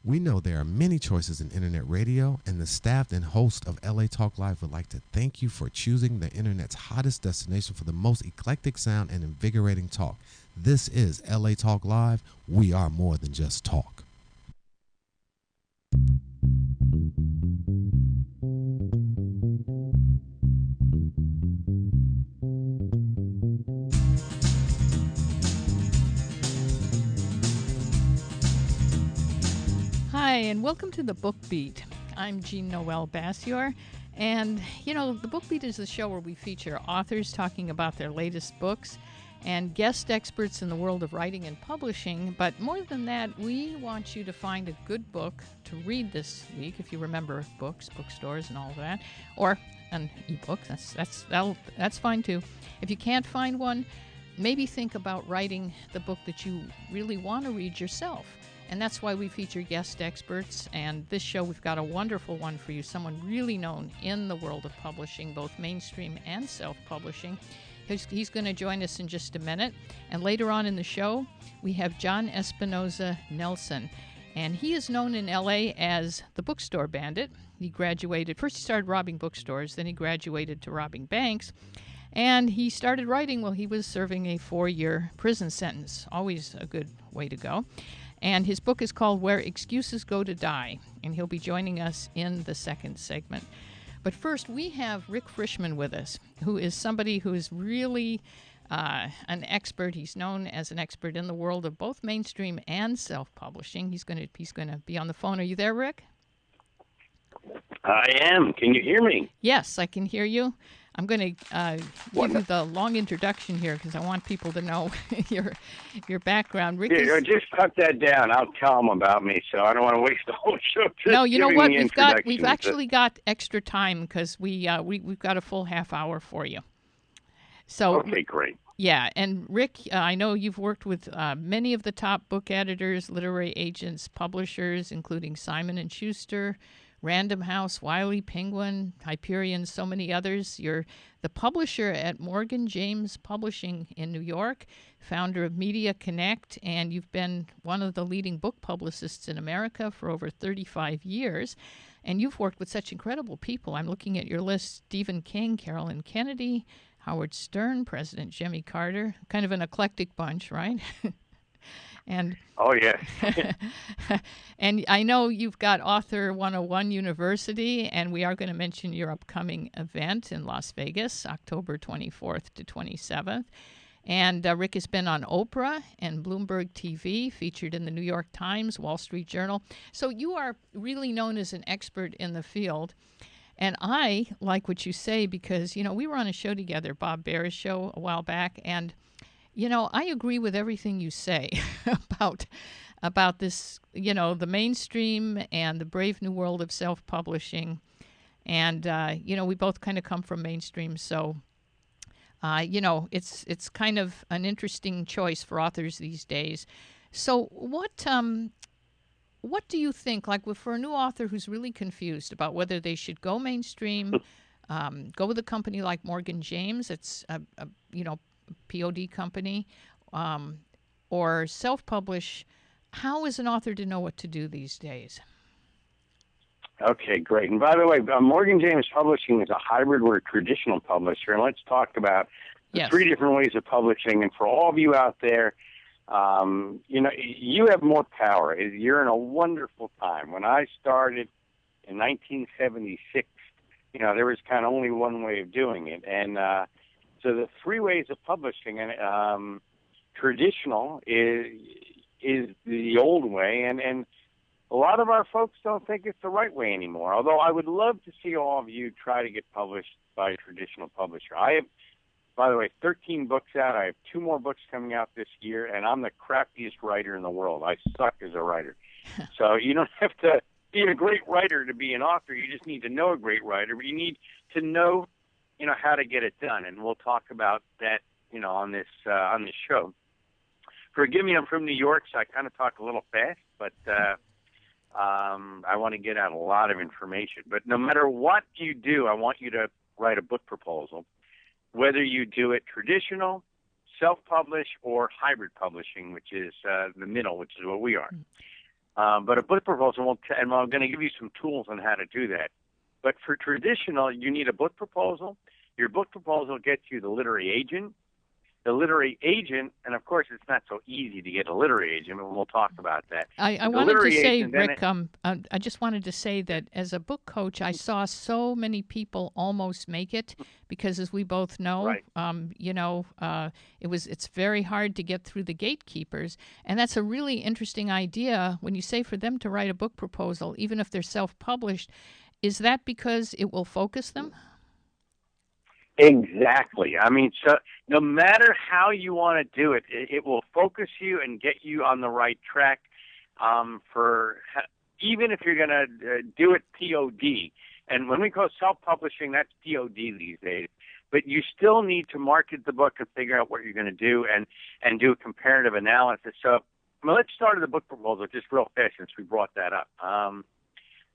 We know there are many choices in internet radio, and the staff and host of LA Talk Live would like to thank you for choosing the internet's hottest destination for the most eclectic sound and invigorating talk. This is LA Talk Live. We are more than just talk. Hi, and welcome to the Book Beat. I'm Noel Bassior, and the Book Beat is the show where we feature authors talking about their latest books and guest experts in the world of writing and publishing. But more than that, we want you to find a good book to read this week, if you remember books, bookstores, and all of that, or an ebook. That's fine too. If you can't find one, maybe think about writing the book that you really want to read yourself. And that's why we feature guest experts. And this show, we've got a wonderful one for you, someone really known in the world of publishing, both mainstream and self-publishing. He's going to join us in just a minute. And later on in the show, we have John Espinosa Nelson. And he is known in L.A. as the bookstore bandit. He graduated, first he started robbing bookstores, then he graduated to robbing banks. And he started writing while he was serving a 4-year prison sentence. Always a good way to go. And his book is called Where Excuses Go to Die, and he'll be joining us in the second segment. But first, we have Rick Frishman with us, who is somebody who is really an expert. He's known as an expert in the world of both mainstream and self-publishing. He's going to be on the phone. Are you there, Rick? I am. Can you hear me? Yes, I can hear you. I'm going to give you the long introduction here because I want people to know your background. Rick just cut that down. I'll tell them about me, so I don't want to waste the whole show. No, you know what? We've actually got extra time because we've got a full half hour for you. So okay, great. Yeah, and Rick, I know you've worked with many of the top book editors, literary agents, publishers, including Simon & Schuster, Random House, Wiley, Penguin, Hyperion, so many others. You're the publisher at Morgan James Publishing in New York, founder of Media Connect, and you've been one of the leading book publicists in America for over 35 years. And you've worked with such incredible people. I'm looking at your list: Stephen King, Carolyn Kennedy, Howard Stern, President Jimmy Carter. Kind of an eclectic bunch, right? And oh, yeah. And I know you've got Author 101 University, and we are going to mention your upcoming event in Las Vegas, October 24th to 27th. And Rick has been on Oprah and Bloomberg TV, featured in the New York Times, Wall Street Journal. So you are really known as an expert in the field. And I like what you say because, we were on a show together, Bob Baer's show, a while back, and I agree with everything you say about this, the mainstream and the brave new world of self-publishing. And, we both kind of come from mainstream. So, it's kind of an interesting choice for authors these days. So what do you think, like for a new author who's really confused about whether they should go mainstream, go with a company like Morgan James, it's a POD company, or self-publish, how is an author to know what to do these days? Okay, great. And by the way, Morgan James Publishing is a hybrid. We're a traditional publisher, and let's talk about the three different ways of publishing. And for all of you out there, you have more power. You're in a wonderful time. When I started in 1976, there was kind of only one way of doing it, and so the three ways of publishing, and traditional is the old way, and a lot of our folks don't think it's the right way anymore. Although I would love to see all of you try to get published by a traditional publisher. I have, by the way, 13 books out. I have 2 more books coming out this year, and I'm the crappiest writer in the world. I suck as a writer. So you don't have to be a great writer to be an author. You just need to know a great writer, but you need to know how to get it done, and we'll talk about that, on this show. Forgive me, I'm from New York, so I kind of talk a little fast, but I want to get out a lot of information. But no matter what you do, I want you to write a book proposal, whether you do it traditional, self-publish, or hybrid publishing, which is the middle, which is what we are. But a book proposal, and I'm going to give you some tools on how to do that. But for traditional, you need a book proposal. Your book proposal gets you the literary agent. The literary agent, and of course, it's not so easy to get a literary agent, and we'll talk about that. I wanted to say, Rick, I just wanted to say that as a book coach, I saw so many people almost make it because, as we both know, right. It's very hard to get through the gatekeepers, and that's a really interesting idea when you say for them to write a book proposal, even if they're self-published. Is that because it will focus them? Exactly. I mean, so no matter how you want to do it, it will focus you and get you on the right track. Even if you're going to do it POD, and when we go self-publishing, that's POD these days. But you still need to market the book and figure out what you're going to do and do a comparative analysis. So let's start with the book proposal just real fast since we brought that up.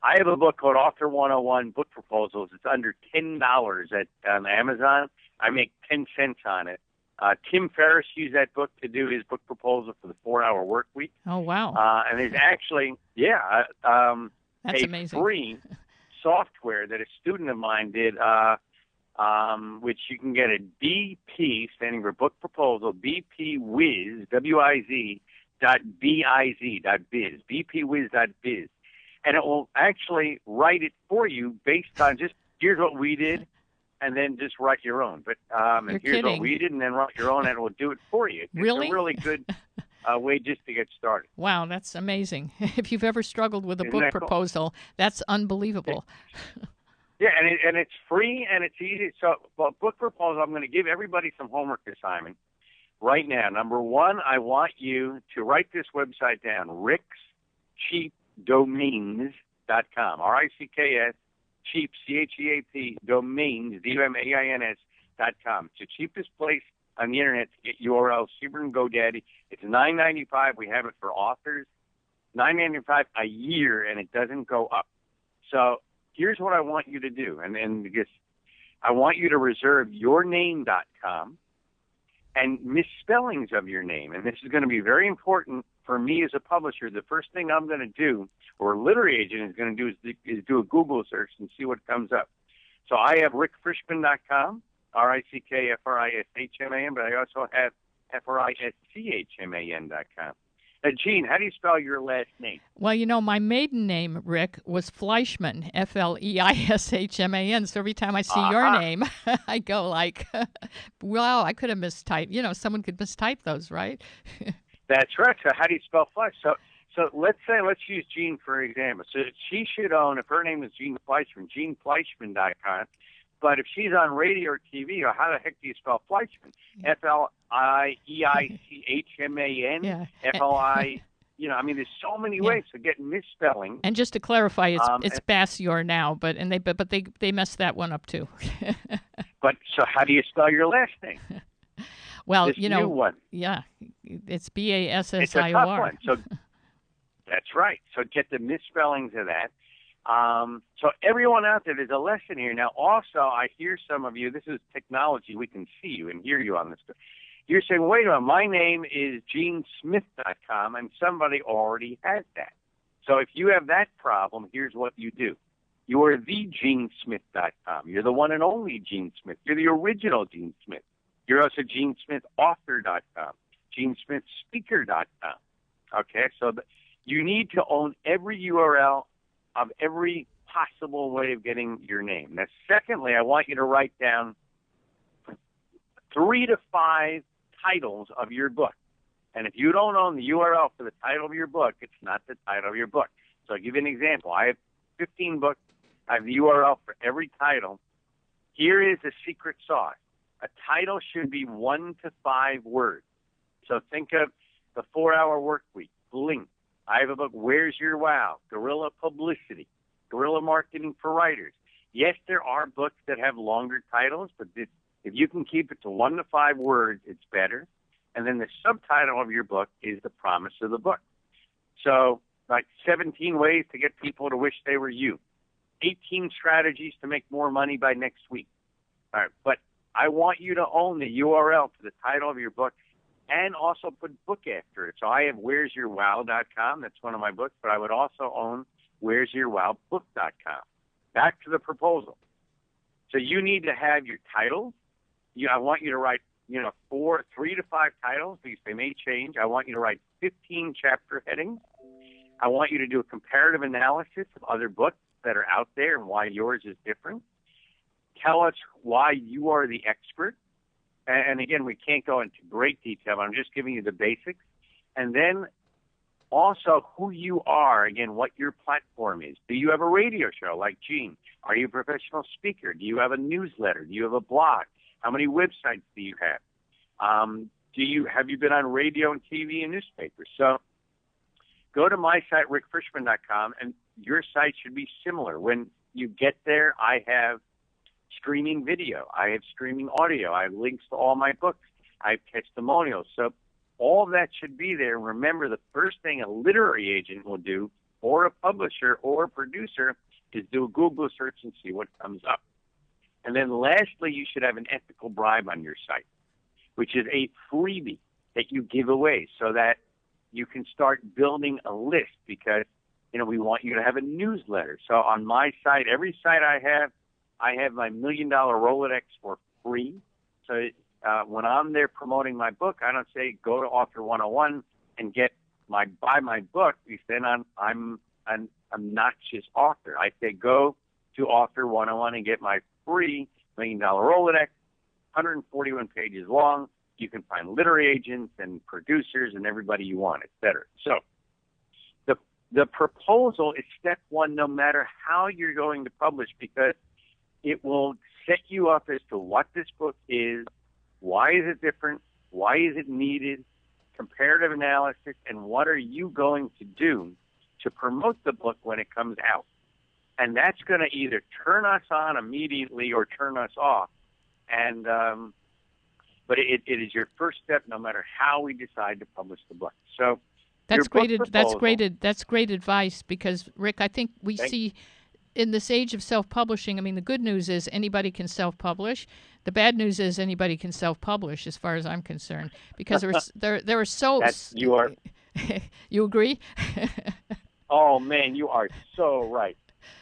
I have a book called Author 101 Book Proposals. It's under $10 on Amazon. I make 10 cents on it. Tim Ferriss used that book to do his book proposal for the 4-Hour Work Week. Oh, wow. And there's actually, that's amazing. Free software that a student of mine did, which you can get at BP, standing for Book Proposal, BPWiz, W-I-Z, .biz, bpwiz.biz. And it will actually write it for you based on just, here's what we did, and then just write your own. But and here's kidding. what we did, and then write your own, and it will do it for you. Really? It's a really good way just to get started. Wow, that's amazing. If you've ever struggled with a book proposal, that's unbelievable. Yeah, and it's free, and it's easy. So, book proposal, I'm going to give everybody some homework assignment right now. Number one, I want you to write this website down, rickscheapdomains.com, R-I-C-K-S, cheap, C-H-E-A-P, domains, D-O-M-A-I-N-S.com. It's the cheapest place on the internet to get URLs, cheaper than GoDaddy. It's $9.95. We have it for authors. $9.95 a year, and it doesn't go up. So here's what I want you to do, and because I want you to reserve yourname.com and misspellings of your name. And this is going to be very important for me as a publisher. The first thing I'm going to do, or a literary agent is going to do, is do a Google search and see what comes up. So I have rickfrishman.com, R-I-C-K-F-R-I-S-H-M-A-N, but I also have F-R-I-S-C-H-M-A-N.com. Now, Gene, how do you spell your last name? Well, my maiden name, Rick, was Fleischman, F-L-E-I-S-H-M-A-N. So every time I see your name, I go like, wow, I could have mistyped. Someone could mistype those, right? That's right. So how do you spell Fleisch? So let's use Jean for example. So she should own, if her name is Jean Fleischman, JeanFleischman.com. But if she's on radio or TV, how the heck do you spell Fleischman? F-L-I-E-I-C-H-M-A-N, yeah. F-L-I, there's so many ways to get misspelling. And just to clarify, it's Bassior now, but they messed that one up too. But so how do you spell your last name? Well, this new one. Yeah, it's B-A-S-S-I-O-R. It's a tough one. So that's right. So get the misspellings of that. So everyone out there, there's a lesson here. Now, also, I hear some of you, this is technology, we can see you and hear you on this. You're saying, wait a minute, my name is GeneSmith.com, and somebody already has that. So if you have that problem, here's what you do. You are the GeneSmith.com. You're the one and only Gene Smith. You're the original Gene Smith. You're also GeneSmithAuthor.com, GeneSmithSpeaker.com. Okay, so you need to own every URL of every possible way of getting your name. Now, secondly, I want you to write down 3 to 5 titles of your book. And if you don't own the URL for the title of your book, it's not the title of your book. So I'll give you an example. I have 15 books. I have the URL for every title. Here is the secret sauce. A title should be 1 to 5 words. So think of the 4-Hour Work Week, Blink. I have a book, Where's Your Wow? Guerrilla Publicity, Guerrilla Marketing for Writers. Yes, there are books that have longer titles, but if you can keep it to 1 to 5 words, it's better. And then the subtitle of your book is the promise of the book. So, like 17 ways to get people to wish they were you. 18 strategies to make more money by next week. All right, but I want you to own the URL to the title of your book and also put book after it. So I have where'syourwow.com. That's one of my books, but I would also own where'syourwowbook.com. Back to the proposal. So you need to have your title. I want you to write, 3 to 5 titles, because they may change. I want you to write 15 chapter headings. I want you to do a comparative analysis of other books that are out there and why yours is different. Tell us why you are the expert. And again, we can't go into great detail, but I'm just giving you the basics. And then also who you are, again, what your platform is. Do you have a radio show like Gene? Are you a professional speaker? Do you have a newsletter? Do you have a blog? How many websites do you have? Have you been on radio and TV and newspapers? So go to my site, rickfrishman.com, and your site should be similar. When you get there, I have streaming video. I have streaming audio. I have links to all my books. I have testimonials. So all of that should be there. Remember, the first thing a literary agent will do, or a publisher or a producer, is do a Google search and see what comes up. And then lastly, you should have an ethical bribe on your site, which is a freebie that you give away so that you can start building a list, because, we want you to have a newsletter. So on my site, every site I have my $1 Million Rolodex for free. So when I'm there promoting my book, I don't say go to Author 101 and buy my book, because then I'm an obnoxious author. I say go to Author 101 and get my free $1 Million Rolodex, 141 pages long. You can find literary agents and producers and everybody you want, et cetera. So the proposal is step one, no matter how you're going to publish, because it will set you up as to what this book is, why is it different, why is it needed, comparative analysis, and what are you going to do to promote the book when it comes out. And that's going to either turn us on immediately or turn us off. And but it is your first step, no matter how we decide to publish the book. So that's great. That's great advice, because Rick, I think we see in this age of self-publishing. I mean, the good news is anybody can self-publish. The bad news is anybody can self-publish, as far as I'm concerned, because there are so. You are. You agree? Oh man, you are so right.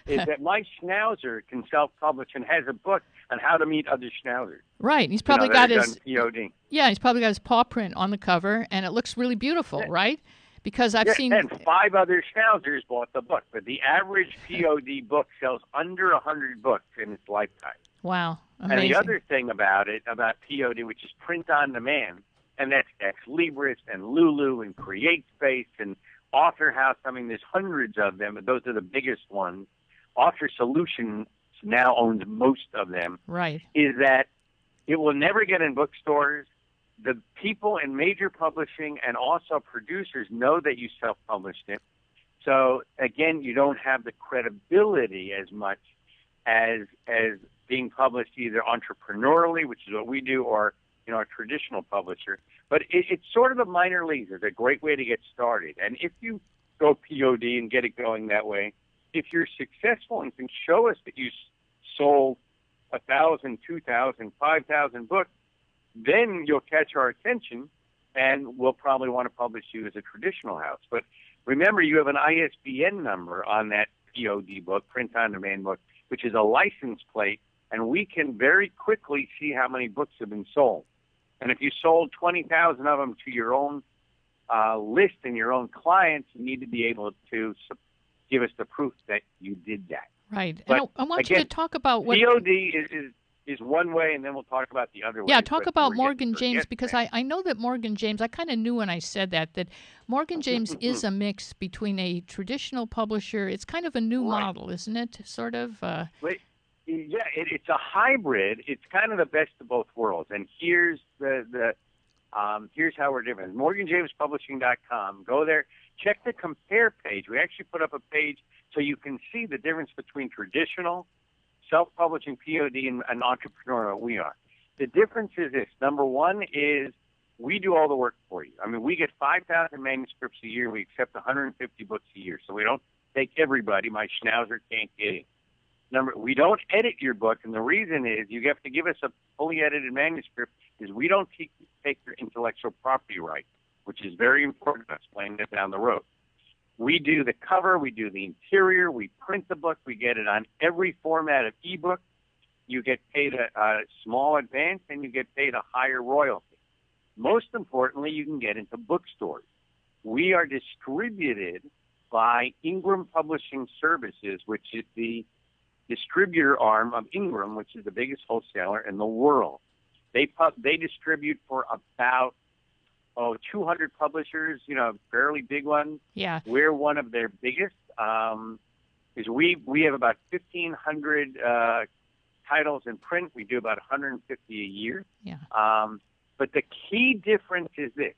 Is that my schnauzer can self-publish and has a book on how to meet other schnauzers. Right. He's probably got his POD. Yeah, he's probably got his paw print on the cover, and it looks really beautiful, right? Because I've seen. And 5 other schnauzers bought the book, but the average POD book sells under 100 books in its lifetime. Wow. Amazing. And the other thing about POD, which is print on demand, and that's Ex Libris and Lulu and CreateSpace and Author House. I mean, there's hundreds of them, but those are the biggest ones. Author Solutions now owns most of them. Right. Is that it will never get in bookstores. The people in major publishing and also producers know that you self-published it. So, again, you don't have the credibility as much as being published either entrepreneurially, which is what we do, or a traditional publisher. But it's sort of a minor league. It's a great way to get started. And if you go POD and get it going that way, if you're successful and can show us that you sold 1,000, 2,000, 5,000 books, then you'll catch our attention, and we'll probably want to publish you as a traditional house. But remember, you have an ISBN number on that POD book, print-on-demand book, which is a license plate, and we can very quickly see how many books have been sold. And if you sold 20,000 of them to your own list and your own clients, you need to be able to give us the proof that you did that. Right. But and I want again, you to talk about what POD is one way, and then we'll talk about the other way. Yeah, talk about Morgan James, because I know that Morgan James, I kind of knew when I said that Morgan James is a mix between a traditional publisher. It's kind of a new model, isn't it? Sort of. Yeah, it's a hybrid. It's kind of the best of both worlds. And here's here's how we're different. MorganJamesPublishing.com. Go there. Check the compare page. We actually put up a page so you can see the difference between traditional self-publishing POD and entrepreneurial we are. The difference is this. Number one is we do all the work for you. I mean, we get 5,000 manuscripts a year. We accept 150 books a year. So we don't take everybody. My schnauzer can't get it. We don't edit your book, and the reason is you have to give us a fully edited manuscript is we don't take your intellectual property right, which is very important. I'll explain that down the road. We do the cover, we do the interior, we print the book, we get it on every format of ebook. You get paid a small advance, and you get paid a higher royalty. Most importantly, you can get into bookstores. We are distributed by Ingram Publishing Services, which is the distributor arm of Ingram, which is the biggest wholesaler in the world. They distribute for about 200 publishers, fairly big ones. Yeah. We're one of their biggest. Is we have about 1,500 titles in print. We do about 150 a year. Yeah. But the key difference is this,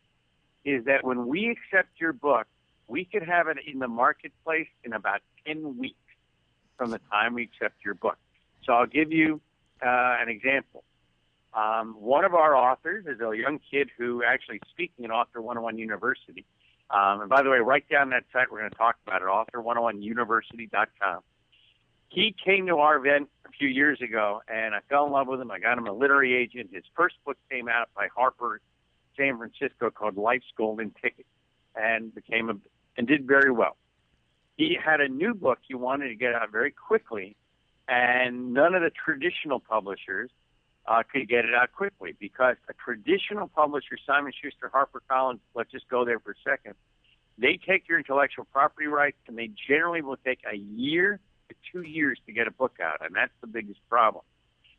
is that when we accept your book, we could have it in the marketplace in about 10 weeks from the time we accept your book. So I'll give you an example. One of our authors is a young kid who actually is speaking at Author 101 University. And by the way, write down that site. We're going to talk about it, author101university.com. He came to our event a few years ago, and I fell in love with him. I got him a literary agent. His first book came out by Harper San Francisco called Life's Golden Ticket, and did very well. He had a new book he wanted to get out very quickly, and none of the traditional publishers could get it out quickly, because a traditional publisher, Simon Schuster, HarperCollins, let's just go there for a second, they take your intellectual property rights, and they generally will take a year to 2 years to get a book out, and that's the biggest problem.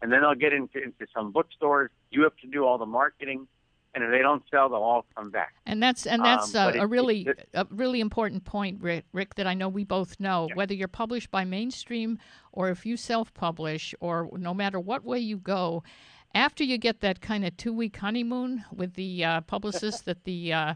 And then they'll get into some bookstores. You have to do all the marketing, and if they don't sell, they'll all come back. And that's a really important point, Rick, that I know we both know. Yeah. Whether you're published by mainstream or if you self-publish, or no matter what way you go, after you get that kind of 2-week honeymoon with the publicist that the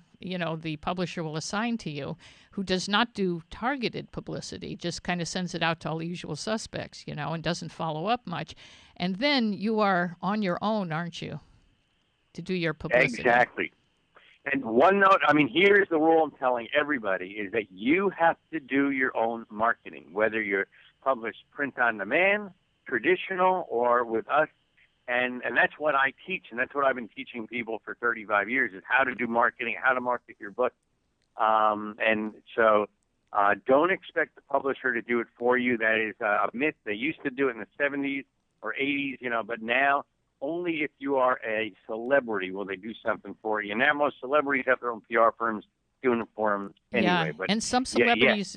publisher will assign to you, who does not do targeted publicity, just kind of sends it out to all the usual suspects, and doesn't follow up much, and then you are on your own, aren't you, to do your publicity? Exactly. And one note, here's the rule I'm telling everybody, is that you have to do your own marketing, whether you're published print on demand, traditional, or with us. And that's what I teach, and that's what I've been teaching people for 35 years, is how to do marketing, how to market your book. And so don't expect the publisher to do it for you. That is a myth. They used to do it in the 70s or 80s, but now only if you are a celebrity will they do something for you. Now most celebrities have their own PR firms doing it for them anyway. Yeah, but and some celebrities,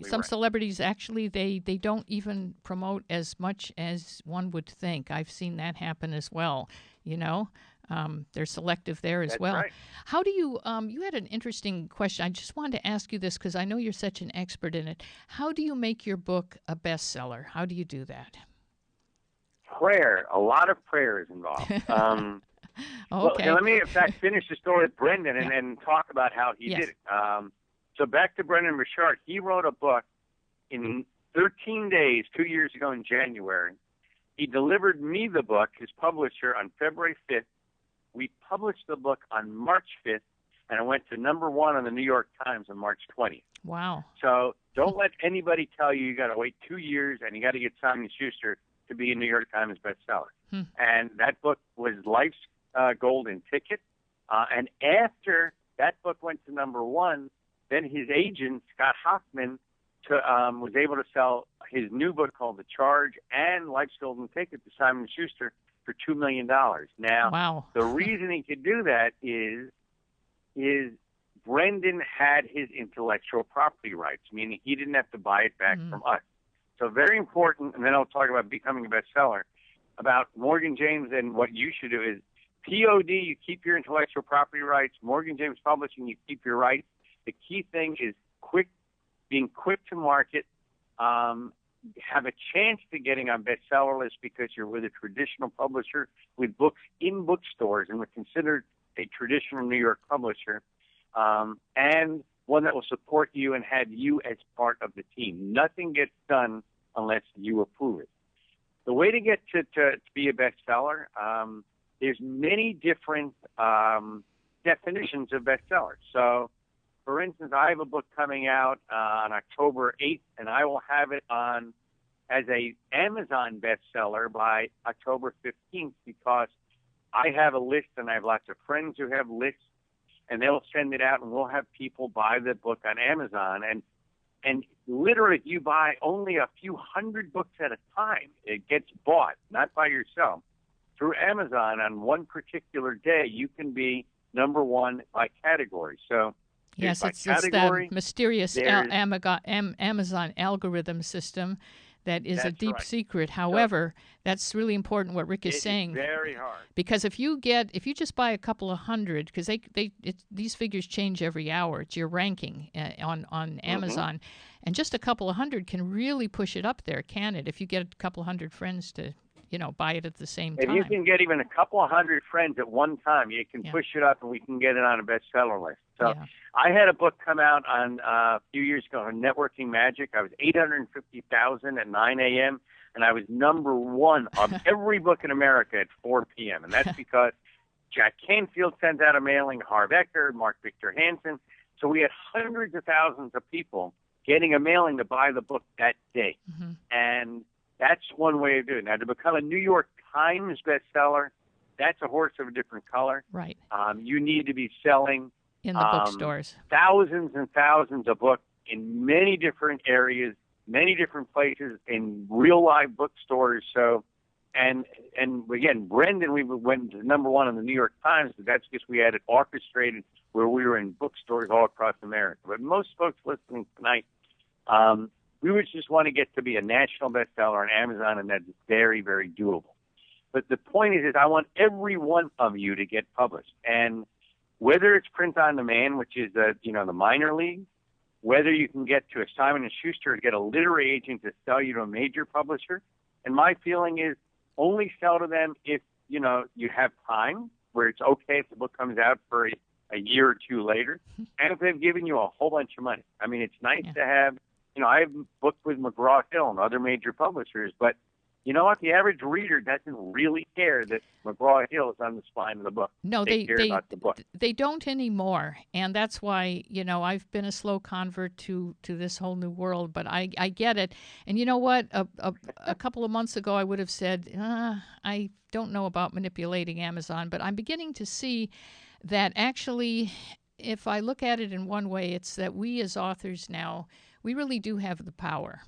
some celebrities actually they don't even promote as much as one would think. I've seen that happen as well. They're selective there as well. Right. How do you? You had an interesting question. I just wanted to ask you this because I know you're such an expert in it. How do you make your book a bestseller? How do you do that? Prayer. A lot of prayer is involved. Okay. Well, let me, in fact, finish the story with Brendan and then talk about how he did it. So back to Brendan Richard. He wrote a book in 13 days 2 years ago in January. He delivered me the book, his publisher, on February 5th. We published the book on March 5th, and it went to #1 on the New York Times on March 20th. Wow. So don't let anybody tell you got to wait 2 years and you got to get Simon Schuster to be a New York Times bestseller. And that book was Life's Golden Ticket. And after that book went to #1, then his agent, Scott Hoffman, was able to sell his new book called The Charge and Life's Golden Ticket to Simon Schuster for $2 million. Now, wow. The reason he could do that is Brendan had his intellectual property rights, meaning he didn't have to buy it back from us. So very important, and then I'll talk about becoming a bestseller, about Morgan James, and what you should do is POD, you keep your intellectual property rights. Morgan James Publishing, you keep your rights. The key thing is being quick to market, have a chance to getting on bestseller lists because you're with a traditional publisher with books in bookstores and we're considered a traditional New York publisher, and one that will support you and have you as part of the team. Nothing gets done unless you approve it. The way to get to be a bestseller, there's many different definitions of bestseller. So, for instance, I have a book coming out on October 8th, and I will have it on as a Amazon bestseller by October 15th because I have a list, and I have lots of friends who have lists, and they'll send it out, and we'll have people buy the book on Amazon. And literally, if you buy only a few hundred books at a time, it gets bought, not by yourself. Through Amazon on one particular day, you can be number one by category. So yes, it's category, the mysterious Amazon algorithm system that is a deep secret. However, that's really important what Rick is saying. It's very hard. Because if you just buy a couple of hundred, because these figures change every hour. It's your ranking on Amazon, and just a couple of hundred can really push it up there, can it? If you get a couple of hundred friends to buy it at the same time. If you can get even a couple of hundred friends at one time, you can push it up, and we can get it on a bestseller list. So I had a book come out on a few years ago on Networking Magic. I was 850,000 at 9 a.m., and I was number one of every book in America at 4 p.m., and that's because Jack Canfield sent out a mailing, Harv Eker, Mark Victor Hansen. So we had hundreds of thousands of people getting a mailing to buy the book that day. And that's one way of doing it. Now, to become a New York Times bestseller, that's a horse of a different color. Right. You need to be selling in the bookstores thousands and thousands of books in many different areas, many different places, in real live bookstores. So, and again, Brendan, we went to number one in the New York Times, but that's because we had it orchestrated where we were in bookstores all across America. But most folks listening tonight, we would just want to get to be a national bestseller on Amazon, and that's very, very doable. But the point is I want every one of you to get published. And whether it's print on demand, which is the minor league, whether you can get to a Simon & Schuster to get a literary agent to sell you to a major publisher, and my feeling is only sell to them if, you have time, where it's okay if the book comes out for a year or two later, and if they've given you a whole bunch of money. I mean, it's nice to have, I've booked with McGraw-Hill and other major publishers, but you know what? The average reader doesn't really care that McGraw-Hill is on the spine of the book. No, they care about the book. They don't anymore, and that's why I've been a slow convert to this whole new world. But I get it, and you know what? A couple of months ago, I would have said I don't know about manipulating Amazon, but I'm beginning to see that actually, if I look at it in one way, it's that we as authors now, we really do have the power.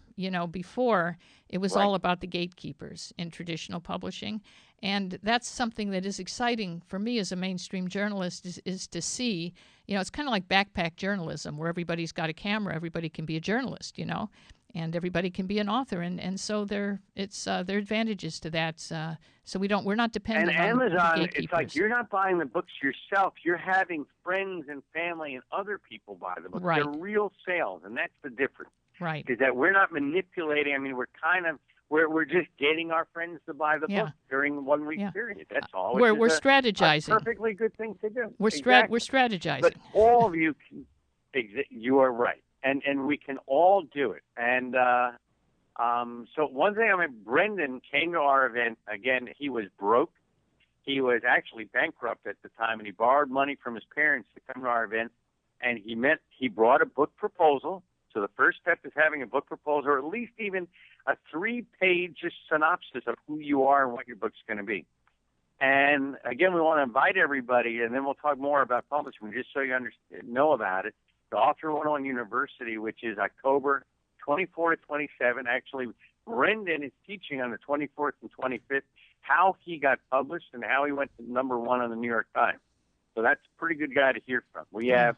Before it was all about the gatekeepers in traditional publishing. And that's something that is exciting for me as a mainstream journalist is to see, it's kind of like backpack journalism where everybody's got a camera, everybody can be a journalist, and everybody can be an author. And so there are advantages to that. So we're not dependent on Amazon, the gatekeepers. it's like you're not buying the books yourself. You're having friends and family and other people buy the books. Right. They're real sales, and that's the difference. Right. Is that we're not manipulating. I mean, we're just getting our friends to buy the book during 1 week period. That's all. We're strategizing. A perfectly good thing to do. We're strategizing. But all of you you are right, and we can all do it. And so one thing, Brendan came to our event. Again, he was broke. He was actually bankrupt at the time, and he borrowed money from his parents to come to our event. And he brought a book proposal. So the first step is having a book proposal, or at least even a 3-page synopsis of who you are and what your book's going to be. And again, we want to invite everybody, and then we'll talk more about publishing, just so you know about it. The Author 101 University, which is October 24 to 27. Actually, Brendan is teaching on the 24th and 25th how he got published and how he went to number one on the New York Times. So that's a pretty good guy to hear from. We have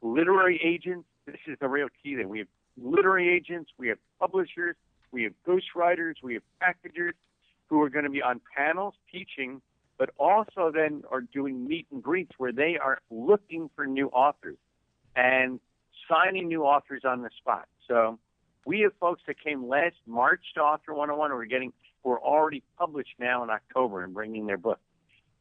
literary agents. This is the real key thing. We have literary agents, we have publishers, we have ghostwriters, we have packagers who are going to be on panels teaching, but also then are doing meet and greets where they are looking for new authors and signing new authors on the spot. So we have folks that came last March to Author 101 who are already published now in October and bringing their book.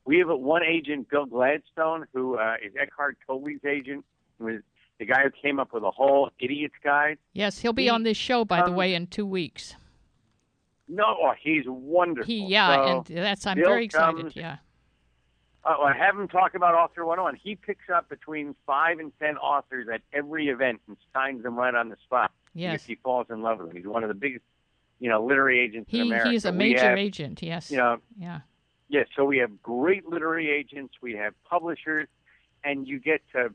We have one agent, Bill Gladstone, who is Eckhart Tolle's agent, who is the guy who came up with a whole idiot's guide. Yes, he'll be on this show, by the way, in 2 weeks. No, he's wonderful. I'm Bill very excited. Comes, I have him talk about Author 101. He picks up between 5 and 10 authors at every event and signs them right on the spot. Yes. If he falls in love with them. He's one of the biggest, literary agents in America. He's a major agent, yes. Yes, so we have great literary agents, we have publishers, and you get to,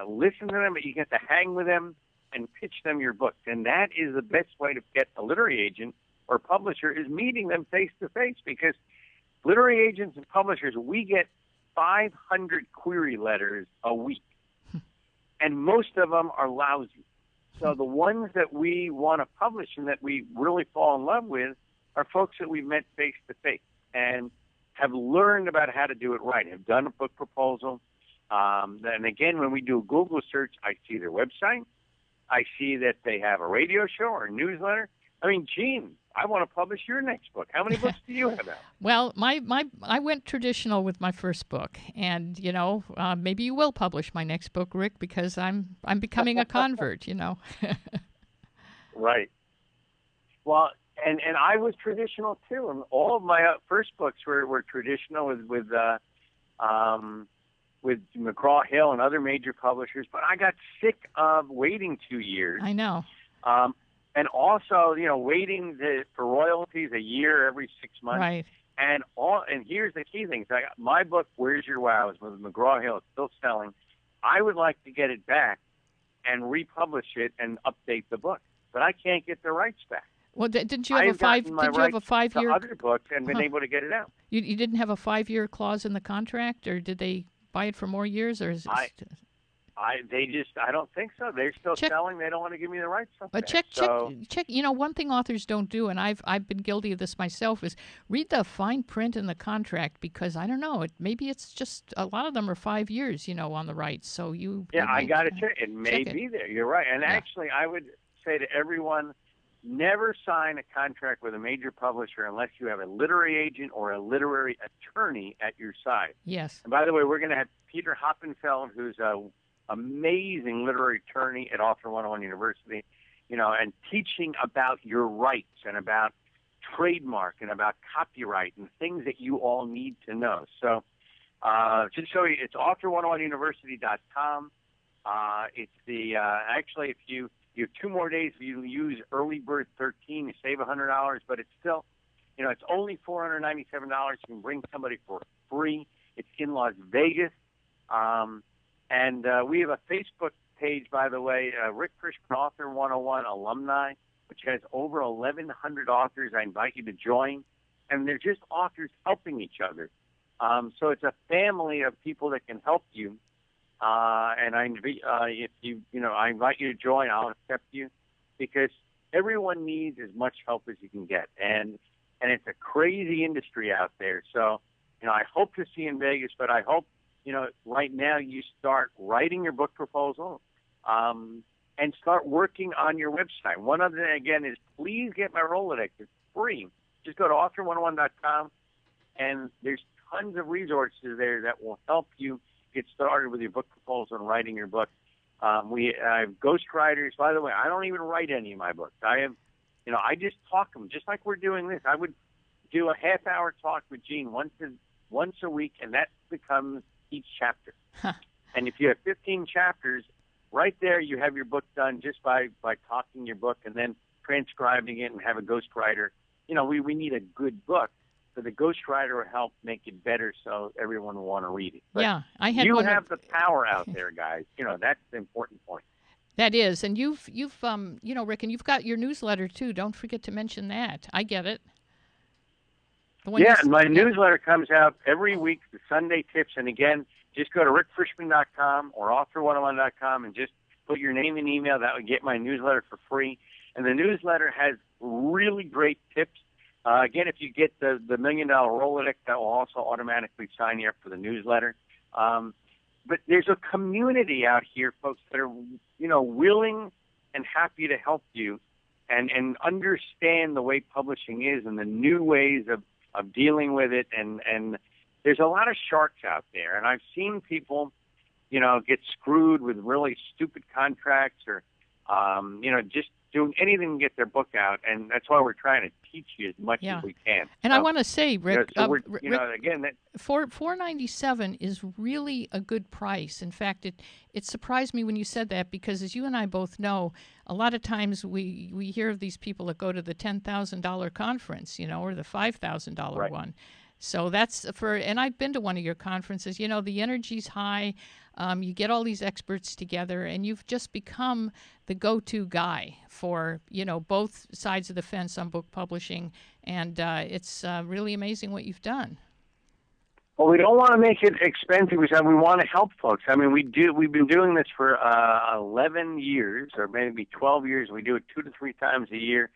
listen to them, but you get to hang with them and pitch them your books. And that is the best way to get a literary agent or publisher, is meeting them face to face, because literary agents and publishers, we get 500 query letters a week, and most of them are lousy. So the ones that we want to publish and that we really fall in love with are folks that we've met face to face and have learned about how to do it right, have done a book proposal. And again, when we do a Google search, I see their website. I see that they have a radio show or a newsletter. I mean, Gene, I want to publish your next book. How many books do you have out? Well, I went traditional with my first book, and maybe you will publish my next book, Rick, because I'm becoming a convert. Right. Well, and I was traditional too, and all of my first books were traditional with McGraw-Hill and other major publishers. But I got sick of waiting 2 years. I know. And also, waiting for royalties a year every 6 months. Right. And here's the key thing. So my book, Where's Your Wow, is with McGraw-Hill. It's still selling. I would like to get it back and republish it and update the book, but I can't get the rights back. Well, did you have a 5 year? Other books and been able to get it out. You didn't have a 5-year clause in the contract, or did they buy it for more years, or is it? I don't think so. They're still selling. They don't want to give me the rights. But check. One thing authors don't do, and I've been guilty of this myself, is read the fine print in the contract, because I don't know. Maybe it's just a lot of them are 5 years, on the rights. So you. Yeah, I got to check. It may be there. You're right. And actually, I would say to everyone, never sign a contract with a major publisher unless you have a literary agent or a literary attorney at your side. Yes. And by the way, we're going to have Peter Hoppenfeld, who's a amazing literary attorney at Author 101 University, and teaching about your rights and about trademark and about copyright and things that you all need to know. So just show you, it's author101university.com. It's actually, if you have 2 more days, if you use Early Bird 13, you save $100, but it's still, it's only $497. You can bring somebody for free. It's in Las Vegas. And we have a Facebook page, by the way, Rick Frishman, Author 101 alumni, which has over 1,100 authors. I invite you to join. And they're just authors helping each other. So it's a family of people that can help you. And I invite you to join. I'll accept you, because everyone needs as much help as you can get. And it's a crazy industry out there. So, I hope to see you in Vegas, but I hope, right now you start writing your book proposal and start working on your website. One other thing, again, is please get my Rolodex. It's free. Just go to author101.com, and there's tons of resources there that will help you get started with your book proposal and writing your book. I have ghostwriters. By the way, I don't even write any of my books. I have, I just talk them, just like we're doing this. I would do a half-hour talk with Gene once a week, and that becomes each chapter. And if you have 15 chapters, right there you have your book done just by talking your book and then transcribing it and have a ghostwriter. We need a good book, but the ghostwriter will help make it better so everyone will want to read it. But I had you have the power out there, guys. That's the important point. That is, and you've Rick, and you've got your newsletter too. Don't forget to mention that. I get it. And my newsletter comes out every week, the Sunday Tips. And again, just go to rickfrishman.com or author101.com and just put your name and email. That would get my newsletter for free. And the newsletter has really great tips. Again, if you get the $1 Million Rolodex, that will also automatically sign you up for the newsletter. But there's a community out here, folks, that are, willing and happy to help you and understand the way publishing is and the new ways of dealing with it, and there's a lot of sharks out there, and I've seen people, get screwed with really stupid contracts or, just doing anything to get their book out, and that's why we're trying to teach you as much as we can. And I want to say, Rick, Rick, again, that $497 is really a good price. In fact, it surprised me when you said that, because as you and I both know, a lot of times we hear of these people that go to the $10,000 conference, or the $5,000 one. So that's and I've been to one of your conferences. You know, the energy's high. You get all these experts together, and you've just become the go-to guy for, both sides of the fence on book publishing. And it's really amazing what you've done. Well, we don't want to make it expensive. We want to help folks. I mean, we've been doing this for 11 years or maybe 12 years. We do it 2 to 3 times a year,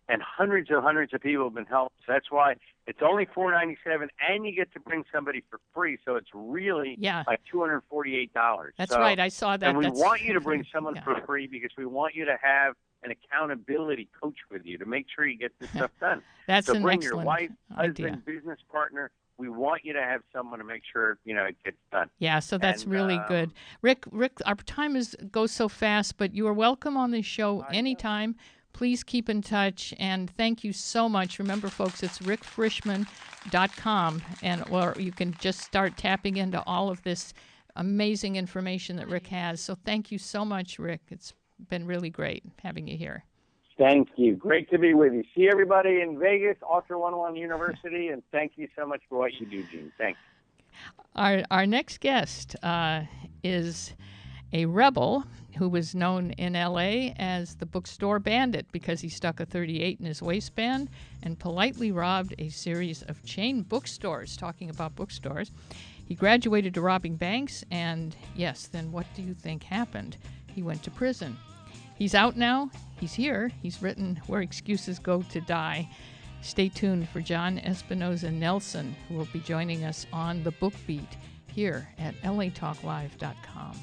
and hundreds of people have been helped. So that's why it's only $4.97, and you get to bring somebody for free. So it's really like $248. That's right. I saw that. And we want you to bring someone for free because we want you to have an accountability coach with you to make sure you get this stuff done. That's so an bring excellent your wife, idea. husband, business partner. We want you to have someone to make sure, it gets done. Yeah, so that's really good. Rick, our time goes so fast, but you are welcome on the show anytime. Please keep in touch, and thank you so much. Remember, folks, it's rickfrishman.com, or you can just start tapping into all of this amazing information that Rick has. So thank you so much, Rick. It's been really great having you here. Thank you. Great to be with you. See everybody in Vegas, Author 101 University, and thank you so much for what you do, Gene. Thanks. Our next guest is a rebel who was known in L.A. as the bookstore bandit because he stuck a .38 in his waistband and politely robbed a series of chain bookstores. Talking about bookstores, he graduated to robbing banks, and yes, then what do you think happened? He went to prison. He's out now. He's here. He's written Where Excuses Go to Die. Stay tuned for John Espinosa Nelson, who will be joining us on The Book Beat here at LaTalkLive.com.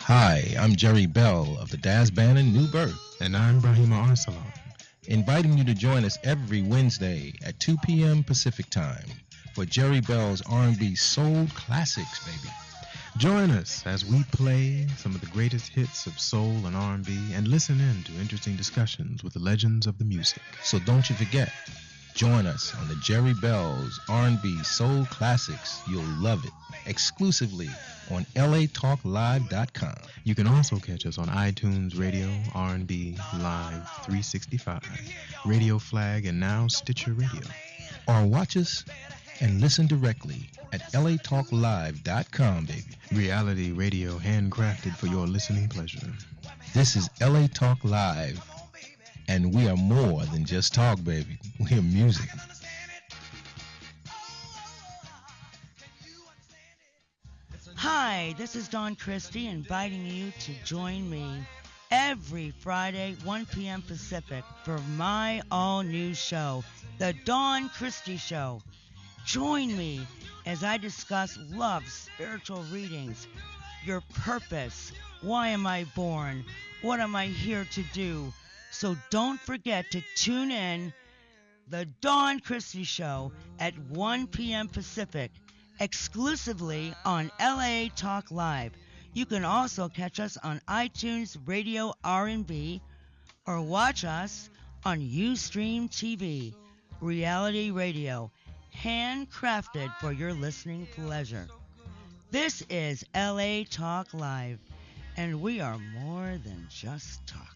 Hi, I'm Jerry Bell of the Daz Band in New Birth. And I'm Brahima Arsalan. Inviting you to join us every Wednesday at 2 p.m. Pacific Time for Jerry Bell's R&B Soul Classics, baby. Join us as we play some of the greatest hits of soul and R&B and listen in to interesting discussions with the legends of the music. So don't you forget, join us on the Jerry Bell's R&B Soul Classics. You'll love it. Exclusively on LaTalkLive.com. You can also catch us on iTunes Radio, R&B, Live 365, Radio Flag, and now Stitcher Radio. Or watch us and listen directly at LaTalkLive.com, baby. Reality radio handcrafted for your listening pleasure. This is LA Talk Live, and we are more than just talk, baby. We are music. Hi, this is Dawn Christie inviting you to join me every Friday, 1 p.m. Pacific, for my all-new show, The Dawn Christie Show. Join me as I discuss love, spiritual readings, your purpose, why am I born, what am I here to do. So don't forget to tune in The Dawn Christie Show at 1 p.m. Pacific, exclusively on LA Talk Live. You can also catch us on iTunes Radio R&B or watch us on Ustream TV, reality radio, handcrafted for your listening pleasure. This is LA Talk Live, and we are more than just talk.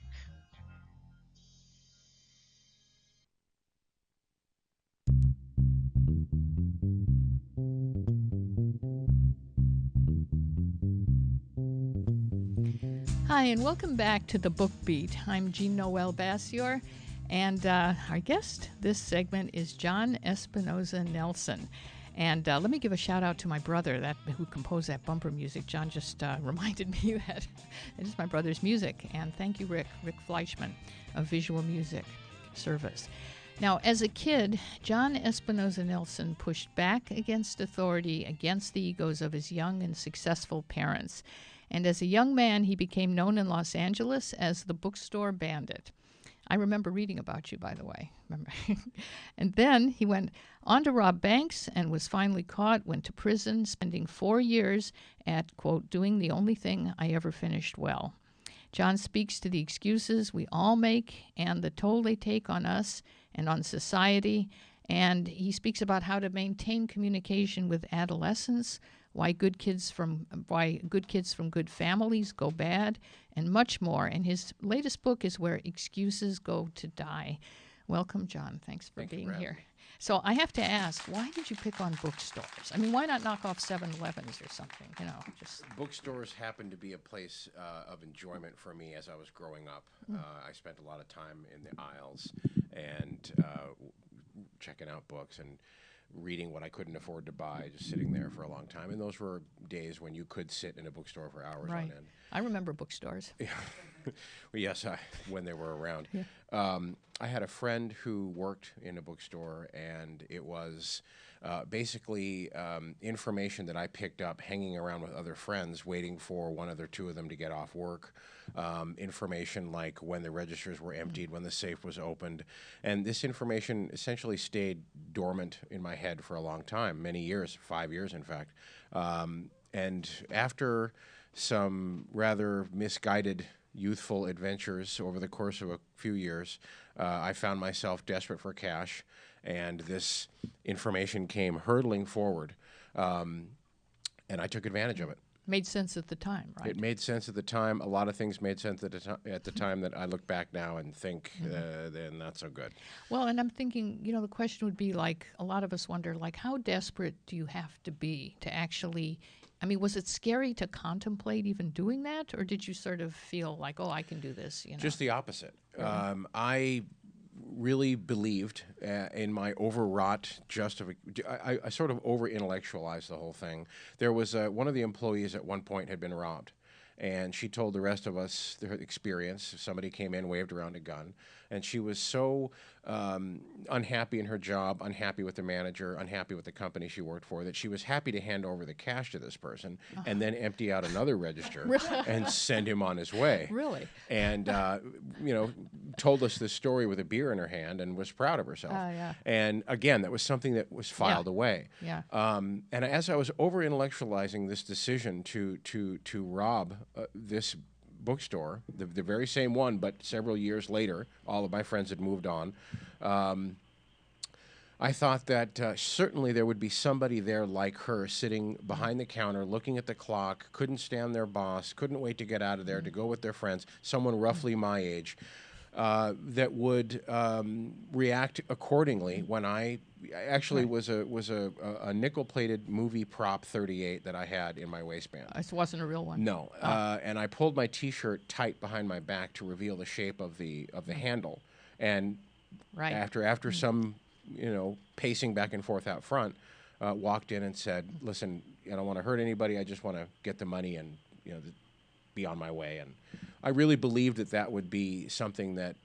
Hi, and welcome back to The Book Beat. I'm Jean Noel Bassior, and our guest this segment is John Espinosa Nelson. And let me give a shout out to my brother who composed that bumper music. John just reminded me that it is my brother's music. And thank you, Rick Fleischman of Visual Music Service. Now, as a kid, John Espinosa Nelson pushed back against authority, against the egos of his young and successful parents. And as a young man, he became known in Los Angeles as the bookstore bandit. I remember reading about you, by the way. Remember? And then he went on to rob banks and was finally caught, went to prison, spending 4 years at, quote, doing the only thing I ever finished well. John speaks to the excuses we all make and the toll they take on us and on society. And he speaks about how to maintain communication with adolescents, why good kids from good families go bad, and much more. And his latest book is Where Excuses Go to Die. Welcome, John. Thanks for being here. So I have to ask, why did you pick on bookstores? I mean, why not knock off 7-Elevens or something? You know, just bookstores happened to be a place of enjoyment for me as I was growing up. I spent a lot of time in the aisles and checking out books and reading what I couldn't afford to buy, just sitting there for a long time. And those were days when you could sit in a bookstore for hours on end. I remember bookstores. Well, yes, when they were around. Yeah. I had a friend who worked in a bookstore, and it was basically information that I picked up hanging around with other friends, waiting for one or two of them to get off work. Information like when the registers were emptied, when the safe was opened. And this information essentially stayed dormant in my head for a long time, many years, 5 years, in fact. And after some rather misguided youthful adventures over the course of a few years, I found myself desperate for cash, and this information came hurtling forward, and I took advantage of it. Made sense at the time, right? It made sense at the time. A lot of things made sense at the time that I look back now and think they're not so good. Well, and I'm thinking, you know, the question would be like, a lot of us wonder, like, how desperate do you have to be to actually, I mean, was it scary to contemplate even doing that? Or did you sort of feel like, oh, I can do this, you know? Just the opposite. Really? I really believed in my overwrought I sort of over-intellectualized the whole thing. There was one of the employees at one point had been robbed, and she told the rest of us her experience. Somebody came in, waved around a gun, and she was so unhappy in her job, unhappy with the manager, unhappy with the company she worked for, that she was happy to hand over the cash to this person and then empty out another register and send him on his way. Really? And, you know, told us this story with a beer in her hand and was proud of herself. Yeah. And again, that was something that was filed away. Yeah. And as I was over-intellectualizing this decision to rob this bookstore, the very same one, but several years later, all of my friends had moved on. I thought that certainly there would be somebody there like her sitting behind the counter, looking at the clock, couldn't stand their boss, couldn't wait to get out of there to go with their friends, someone roughly my age, that would react accordingly when I actually was a nickel-plated movie prop 38 that I had in my waistband. It wasn't a real one. No, and I pulled my T-shirt tight behind my back to reveal the shape of the handle, and after some pacing back and forth out front, walked in and said, "Listen, I don't want to hurt anybody. I just want to get the money and be on my way." And I really believed that would be something that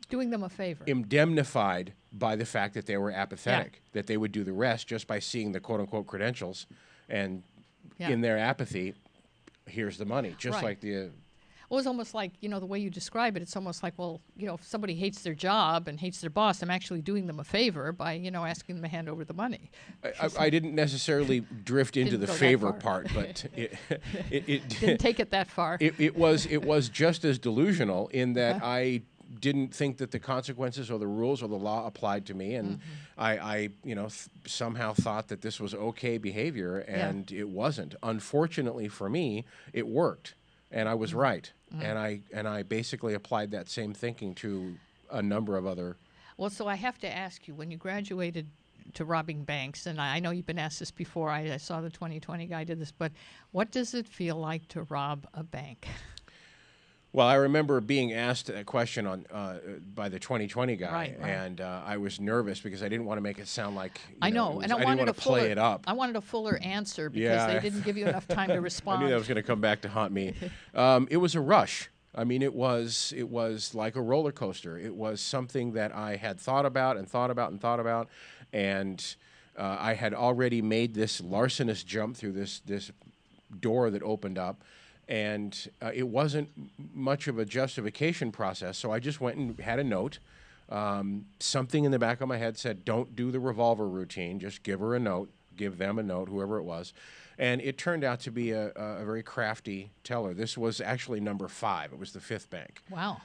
doing them a favor, indemnified by the fact that they were apathetic, that they would do the rest just by seeing the quote-unquote credentials, and in their apathy, here's the money, just like the. Well, it's almost like, the way you describe it, it's almost like, well, if somebody hates their job and hates their boss, I'm actually doing them a favor by, asking them to hand over the money. I didn't necessarily drift into the favor part, but it didn't take it that far. It was just as delusional in that I didn't think that the consequences or the rules or the law applied to me, and I somehow thought that this was okay behavior, and it wasn't. Unfortunately for me, it worked. And I was right, and I basically applied that same thinking to a number of other. Well, so I have to ask you, when you graduated to robbing banks, and I know you've been asked this before. I saw the 2020 guy did this, but what does it feel like to rob a bank? Well, I remember being asked a question by the 2020 guy, right. And I was nervous because I didn't want to make it sound like I know, and I didn't want to play it up. I wanted a fuller answer because they didn't give you enough time to respond. I knew that was going to come back to haunt me. It was a rush. I mean, it was like a roller coaster. It was something that I had thought about and thought about and thought about, and I had already made this larcenous jump through this door that opened up. And it wasn't much of a justification process, so I just went and had a note. Something in the back of my head said, don't do the revolver routine, just give her a note, give them a note, whoever it was. And it turned out to be a very crafty teller. This was actually number 5. It was the 5th bank. Wow.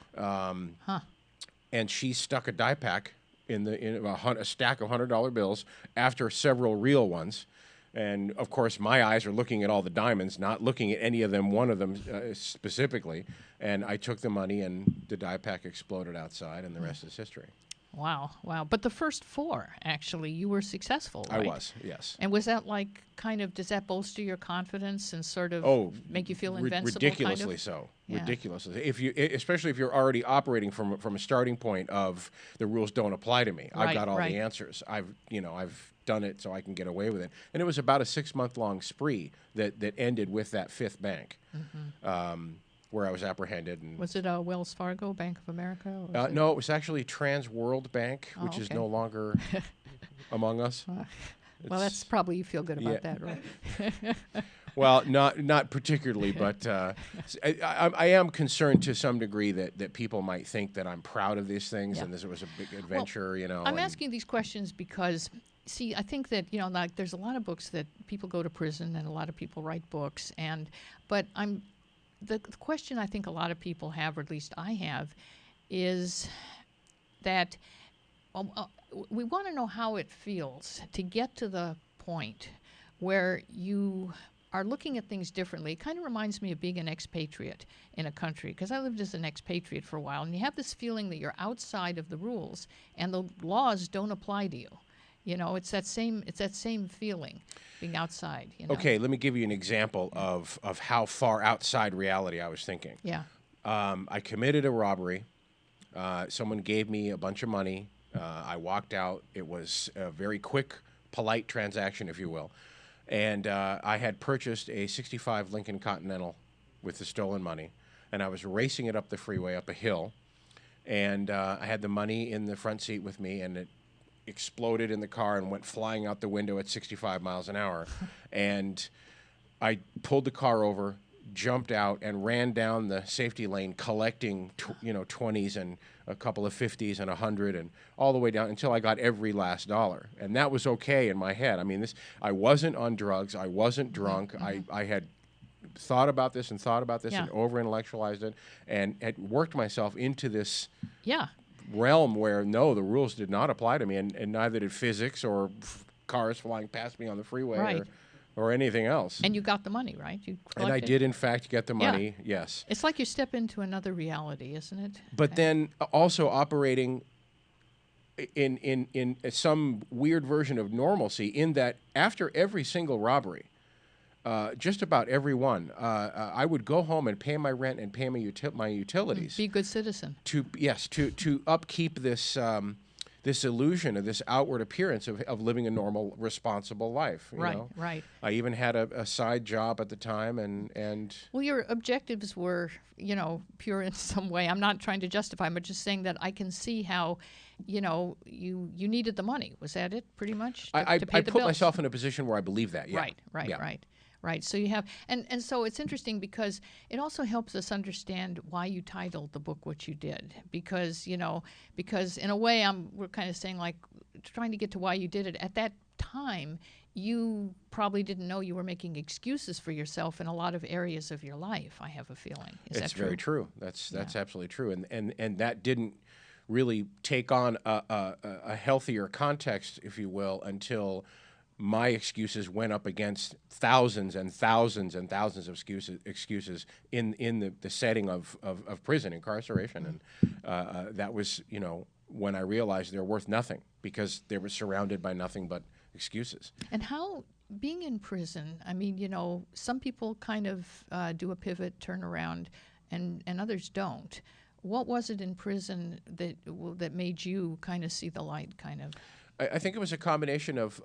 And she stuck a die pack in a stack of $100 bills after several real ones. And, of course, my eyes are looking at all the diamonds, not looking at any of them, one of them specifically. And I took the money, and the die pack exploded outside, and the rest is history. Wow, wow. But the first 4, actually, you were successful, right? I was, yes. And was that like does that bolster your confidence and sort of make you feel invincible? Ridiculously kind of? so. Yeah. Ridiculously. Especially if you're already operating from a starting point of the rules don't apply to me. I've got all the answers. I've done it so I can get away with it. And it was about a 6-month-long spree that ended with that 5th bank. Where I was apprehended. And was it Wells Fargo, Bank of America? No, it was actually Trans World Bank, which is no longer among us. Well, that's probably you feel good about that, right? Well, not particularly, but I am concerned to some degree that people might think that I'm proud of these things and this was a big adventure, I'm asking these questions because, see, I think that, like there's a lot of books that people go to prison and a lot of people write books, but the question I think a lot of people have, or at least I have, is that we want to know how it feels to get to the point where you are looking at things differently. It kind of reminds me of being an expatriate in a country, because I lived as an expatriate for a while, and you have this feeling that you're outside of the rules and the laws don't apply to you. It's that same feeling, being outside. Okay, let me give you an example of how far outside reality I was thinking. Yeah. I committed a robbery. Someone gave me a bunch of money. I walked out. It was a very quick, polite transaction, if you will. And I had purchased a '65 Lincoln Continental with the stolen money, and I was racing it up the freeway, up a hill. And I had the money in the front seat with me, and it exploded in the car and went flying out the window at 65 miles an hour. And I pulled the car over, jumped out, and ran down the safety lane collecting 20s and a couple of 50s and 100 and all the way down until I got every last dollar. And that was okay in my head. I mean, I wasn't on drugs. I wasn't drunk. I had thought about this and over-intellectualized it and had worked myself into this realm where, no, the rules did not apply to me, and neither did physics or cars flying past me on the freeway or anything else. And you got the money, right? And I did, in fact, get the money, yes. It's like you step into another reality, isn't it? But then also operating in some weird version of normalcy, in that after every single robbery, just about every one, I would go home and pay my rent and pay my utilities. Be a good citizen. To upkeep this this illusion of this outward appearance of living a normal, responsible life. You know? Right. I even had a side job at the time, and well, your objectives were, pure in some way. I'm not trying to justify, but just saying that I can see how, you needed the money. Was that it, pretty much? I pay the put bills? myself in a position where I believe that. Yeah. Right. So you have, and so it's interesting because it also helps us understand why you titled the book what you did. Because in a way we're kind of saying, like, trying to get to why you did it. At that time, you probably didn't know you were making excuses for yourself in a lot of areas of your life, I have a feeling. Is that true? Very true. That's absolutely true. And that didn't really take on a healthier context, if you will, until my excuses went up against thousands and thousands and thousands of excuses in the setting of prison, incarceration. And that was, when I realized they're worth nothing because they were surrounded by nothing but excuses. And how, being in prison, I mean, some people kind of do a pivot, turn around, and others don't. What was it in prison that made you kind of see the light, kind of? I think it was a combination of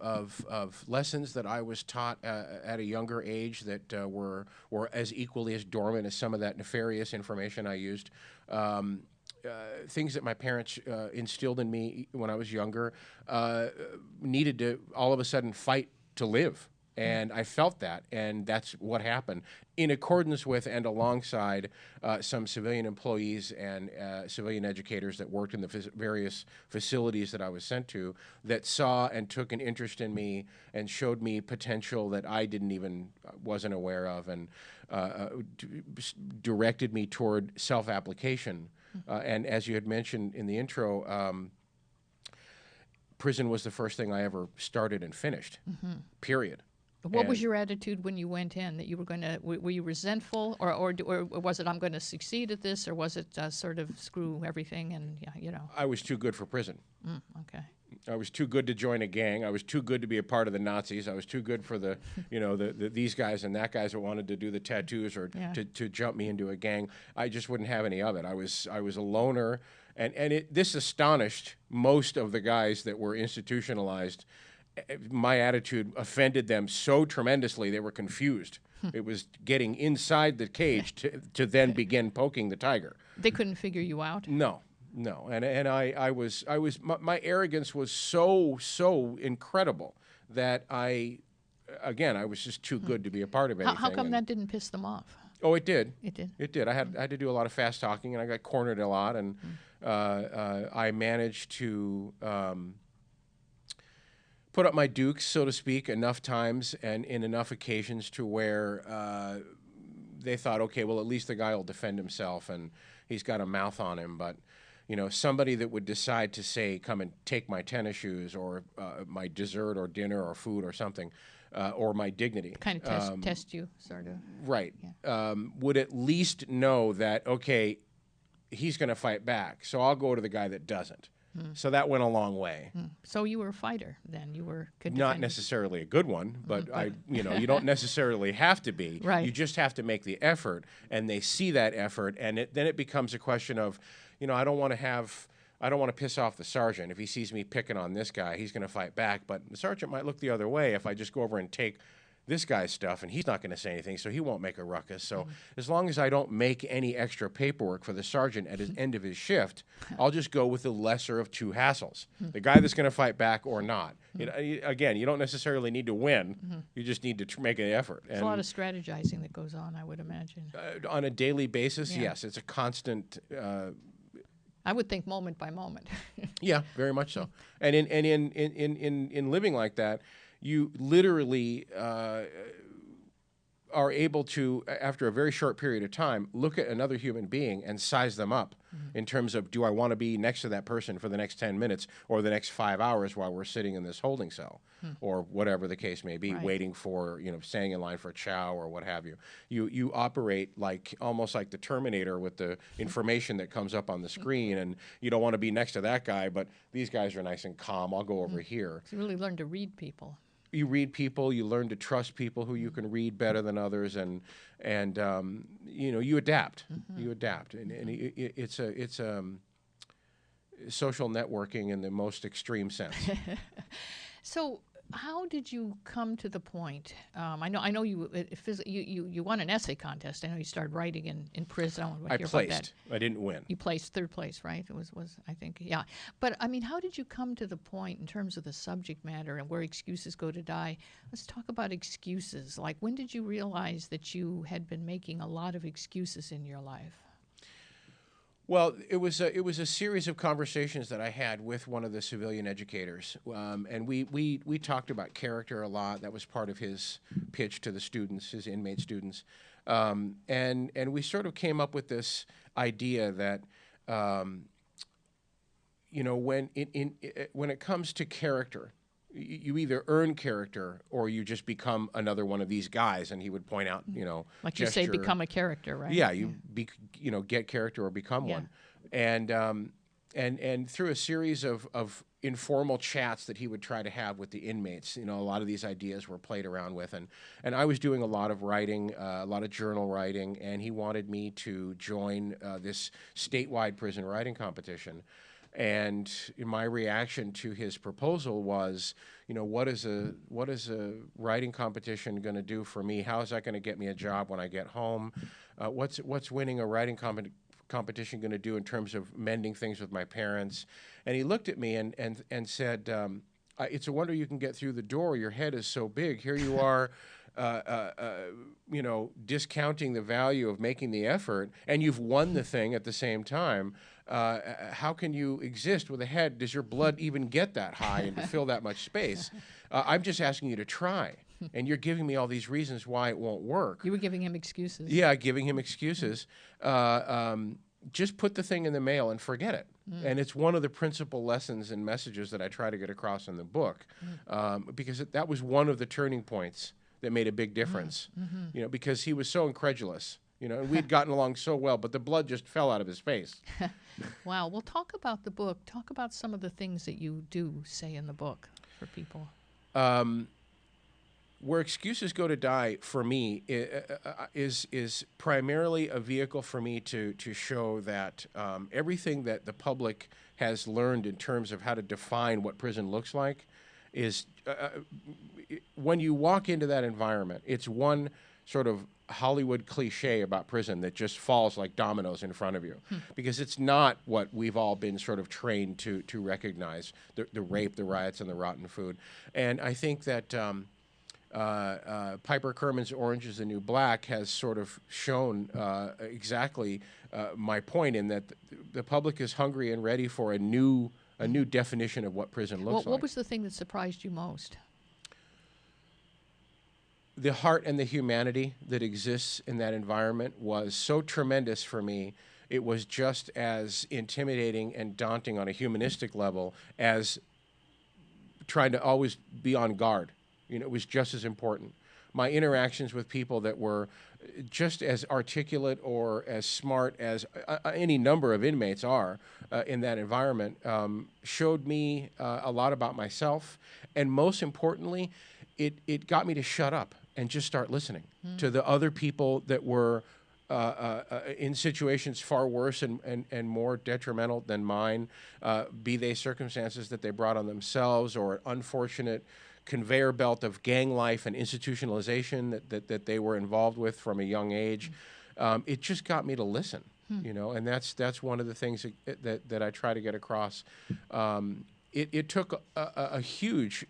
lessons that I was taught at a younger age that were as equally as dormant as some of that nefarious information I used. Things that my parents instilled in me when I was younger needed to all of a sudden fight to live. And I felt that, and that's what happened in accordance with and alongside some civilian employees and civilian educators that worked in the various facilities that I was sent to that saw and took an interest in me and showed me potential that I wasn't aware of, and directed me toward self-application. And as you had mentioned in the intro, prison was the first thing I ever started and finished, period. What was your attitude when you went in? That you were going to? Were you resentful, or was it I'm going to succeed at this, or was it sort of screw everything and I was too good for prison. Okay. I was too good to join a gang. I was too good to be a part of the Nazis. I was too good for the these guys and that guys that wanted to do the tattoos or to jump me into a gang. I just wouldn't have any of it. I was a loner, and this astonished most of the guys that were institutionalized. My attitude offended them so tremendously they were confused. It was getting inside the cage to then begin poking the tiger. They couldn't figure you out? No, and I was my arrogance was so incredible that I was just too good to be a part of anything. How come that didn't piss them off? Oh, it did. It did. It did. I had to do a lot of fast talking, and I got cornered a lot, and I managed to put up my dukes, so to speak, enough times and in enough occasions to where they thought, okay, well, at least the guy will defend himself, and he's got a mouth on him. But, somebody that would decide to say, come and take my tennis shoes or my dessert or dinner or food or something, or my dignity. Kind of test you, sort of. Right. Yeah. Would at least know that, okay, he's going to fight back, so I'll go to the guy that doesn't. So that went a long way. So you were a fighter then. You were good. Not necessarily a good one, but you don't necessarily have to be. Right. You just have to make the effort, and they see that effort, and then it becomes a question of, I don't want to piss off the sergeant. If he sees me picking on this guy, he's going to fight back. But the sergeant might look the other way if I just go over and take this guy's stuff, and he's not going to say anything, so he won't make a ruckus. So as long as I don't make any extra paperwork for the sergeant at his end of his shift, I'll just go with the lesser of two hassles. The guy that's going to fight back or not. Again, you don't necessarily need to win. You just need to make an effort. There's a lot of strategizing that goes on, I would imagine. On a daily basis, yes. It's a constant... I would think moment by moment. Yeah, very much so. And in living like that, you literally are able to, after a very short period of time, look at another human being and size them up in terms of, do I want to be next to that person for the next 10 minutes or the next 5 hours while we're sitting in this holding cell or whatever the case may be, waiting for, staying in line for chow or what have you. You operate almost like the Terminator with the information that comes up on the screen, and you don't want to be next to that guy, but these guys are nice and calm. I'll go over here. So you really learn to read people. You read people. You learn to trust people who you can read better than others, and you adapt. You adapt, and it's social networking in the most extreme sense. So, how did you come to the point? I know you won an essay contest. I know you started writing in prison. I placed. I didn't win. You placed third place, right? It was I think, yeah. But I mean, how did you come to the point in terms of the subject matter and where excuses go to die? Let's talk about excuses. Like, when did you realize that you had been making a lot of excuses in your life? Well, it was a series of conversations that I had with one of the civilian educators, and we talked about character a lot. That was part of his pitch to the students, his inmate students, and we sort of came up with this idea that when it comes to character, you either earn character or you just become another one of these guys. And he would point out, like gesture. You say, become a character, right? Yeah, get character or become one. And through a series of informal chats that he would try to have with the inmates, a lot of these ideas were played around with. And I was doing a lot of writing, a lot of journal writing, and he wanted me to join this statewide prison writing competition. And my reaction to his proposal was, what is a writing competition going to do for me? How is that going to get me a job when I get home? What's winning a writing competition going to do in terms of mending things with my parents? And he looked at me and said, it's a wonder you can get through the door. Your head is so big. Here you are, discounting the value of making the effort, and you've won the thing at the same time. How can you exist with a head? Does your blood even get that high and to fill that much space? I'm just asking you to try, and you're giving me all these reasons why it won't work. You were giving him excuses. Yeah, giving him excuses. Just put the thing in the mail and forget it. And it's one of the principal lessons and messages that I try to get across in the book, because that was one of the turning points that made a big difference. Because he was so incredulous. And we'd gotten along so well, but the blood just fell out of his face. Wow. Well, talk about the book. Talk about some of the things that you do say in the book for people. Where Excuses Go to Die, for me, is primarily a vehicle for me to show that everything that the public has learned in terms of how to define what prison looks like is, when you walk into that environment, it's one sort of Hollywood cliche about prison that just falls like dominoes in front of you, because it's not what we've all been sort of trained to recognize, the rape, the riots, and the rotten food. And I think that Piper Kerman's Orange is the New Black has sort of shown exactly my point, in that the public is hungry and ready for a new definition of what prison looks like. What was the thing that surprised you most? The heart and the humanity that exists in that environment was so tremendous for me. It was just as intimidating and daunting on a humanistic level as trying to always be on guard. It was just as important. My interactions with people that were just as articulate or as smart as any number of inmates are in that environment showed me a lot about myself. And most importantly, it got me to shut up and just start listening to the other people that were in situations far worse and more detrimental than mine, be they circumstances that they brought on themselves or an unfortunate conveyor belt of gang life and institutionalization that they were involved with from a young age. It just got me to listen, and that's one of the things that I try to get across. It took a huge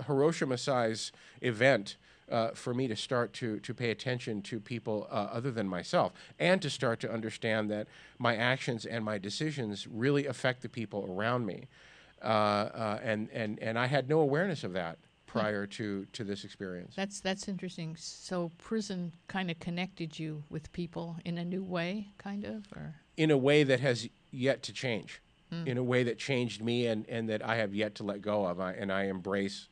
Hiroshima-size event for me to start to pay attention to people other than myself, and to start to understand that my actions and my decisions really affect the people around me. And I had no awareness of that prior to this experience. That's interesting. So prison kind of connected you with people in a new way, kind of? Or? In a way that has yet to change. In a way that changed me and that I have yet to let go of, and I embrace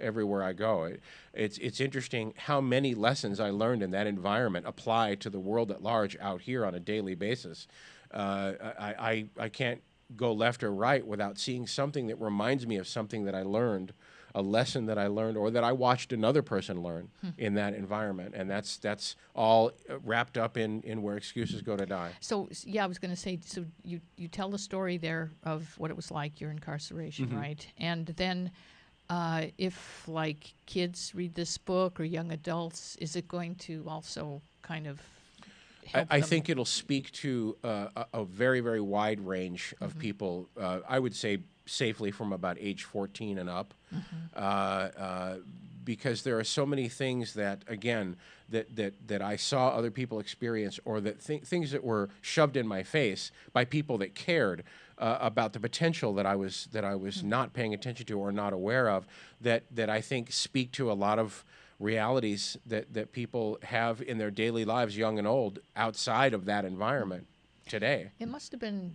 everywhere I go. It's interesting how many lessons I learned in that environment apply to the world at large out here on a daily basis. I can't go left or right without seeing something that reminds me of something that I learned, a lesson that I learned, or that I watched another person learn in that environment. And that's all wrapped up in Where Excuses Go to Die. So, yeah, I was going to say, so you tell the story there of what it was like, your incarceration, right? And then if, like, kids read this book or young adults, is it going to also kind of help I them? think it'll speak to a very, very wide range of people. I would say safely from about age 14 and up, because there are so many things that, again, that I saw other people experience, or that things that were shoved in my face by people that cared about the potential that I was not paying attention to or not aware of, that I think speak to a lot of realities that people have in their daily lives, young and old, outside of that environment today. It must have been.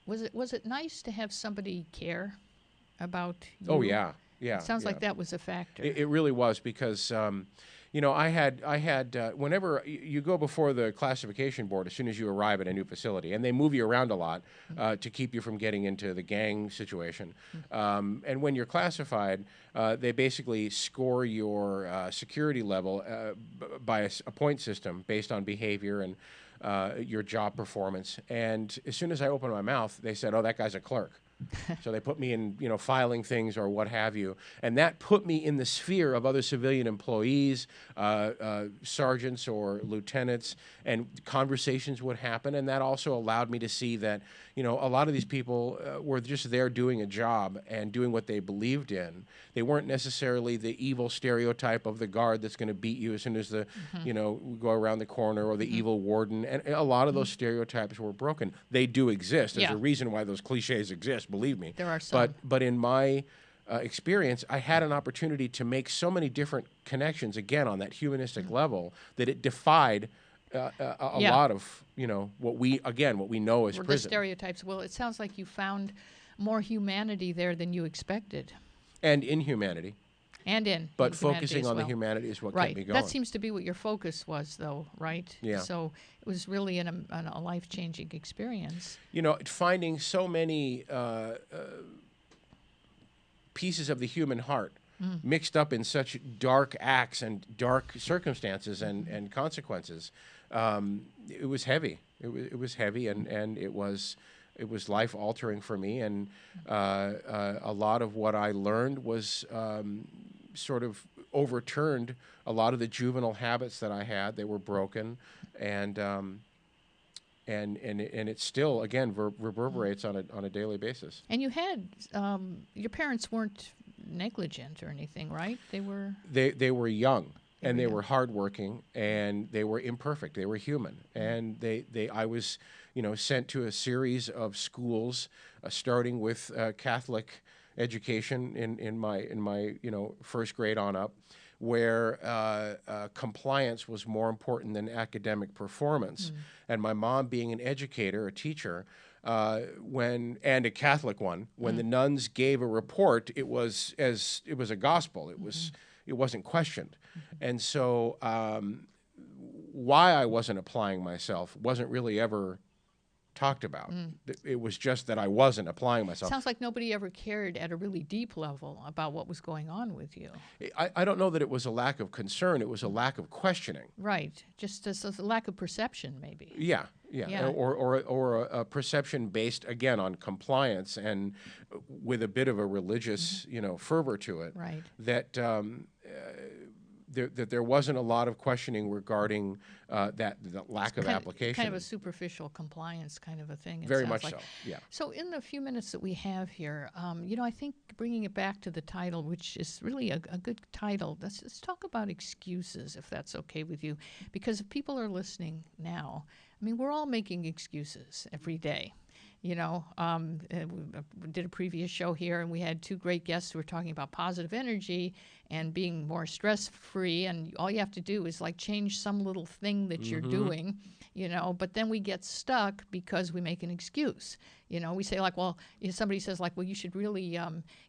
Was it nice to have somebody care about you? Oh yeah. It sounds like that was a factor. It really was, because I had whenever you go before the classification board as soon as you arrive at a new facility, and they move you around a lot to keep you from getting into the gang situation. And when you're classified, they basically score your security level by a point system based on behavior and your job performance. And as soon as I opened my mouth, they said, "Oh, that guy's a clerk." So they put me in, filing things or what have you. And that put me in the sphere of other civilian employees, sergeants or lieutenants, and conversations would happen. And that also allowed me to see that, a lot of these people were just there doing a job and doing what they believed in. They weren't necessarily the evil stereotype of the guard that's going to beat you as soon as we go around the corner, or the evil warden. And a lot of those stereotypes were broken. They do exist. There's a reason why those cliches exist, believe me. There are some. But in my experience, I had an opportunity to make so many different connections, again, on that humanistic level, that it defied a lot of, what we know as prison. The stereotypes. Well, it sounds like you found more humanity there than you expected. And inhumanity. But focusing on the humanity is what kept me going. That seems to be what your focus was, though, right? Yeah. So it was really a life-changing experience. Finding so many pieces of the human heart mixed up in such dark acts and dark circumstances and consequences, it was heavy. It was heavy, and it was life-altering for me. And a lot of what I learned was sort of overturned a lot of the juvenile habits that I had. They were broken, and it still, again, reverberates on a daily basis. And you had your parents weren't negligent or anything, right? They were young, and they were hardworking, and they were imperfect. They were human, and I was sent to a series of schools, starting with Catholic education in my first grade on up, where compliance was more important than academic performance. And my mom, being an educator, a teacher, and a Catholic one, when the nuns gave a report, it was a gospel. It wasn't questioned. And so why I wasn't applying myself wasn't really ever talked about. It was just that I wasn't applying myself. Sounds like nobody ever cared at a really deep level about what was going on with you. I don't know that it was a lack of concern. It was a lack of questioning. Right. Just a lack of perception, maybe. Yeah. Or a perception based, again, on compliance and with a bit of a religious, fervor to it. Right. That that there wasn't a lot of questioning regarding the lack of application. Kind of a superficial compliance kind of a thing. Very much so, yeah. So in the few minutes that we have here, I think bringing it back to the title, which is really a good title, let's talk about excuses, if that's okay with you. Because if people are listening now, we're all making excuses every day. We did a previous show here, and we had two great guests who were talking about positive energy and being more stress-free, and all you have to do is change some little thing that you're doing, but then we get stuck because we make an excuse. We say somebody says you should really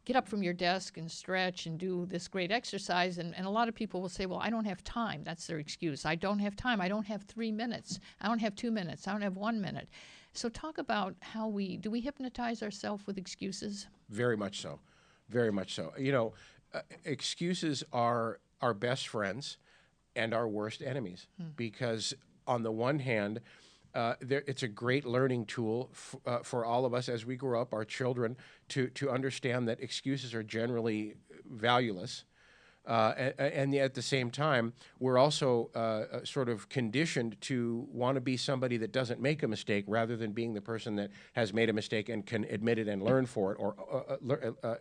get up from your desk and stretch and do this great exercise, and a lot of people will say, well, I don't have time. That's their excuse. I don't have time. I don't have 3 minutes. I don't have 2 minutes. I don't have 1 minute. So talk about how we hypnotize ourselves with excuses? Very much so. Very much so. Excuses are our best friends and our worst enemies, because on the one hand, it's a great learning tool for all of us as we grow up, our children, to understand that excuses are generally valueless. And yet at the same time, we're also sort of conditioned to want to be somebody that doesn't make a mistake, rather than being the person that has made a mistake and can admit it and learn for it, or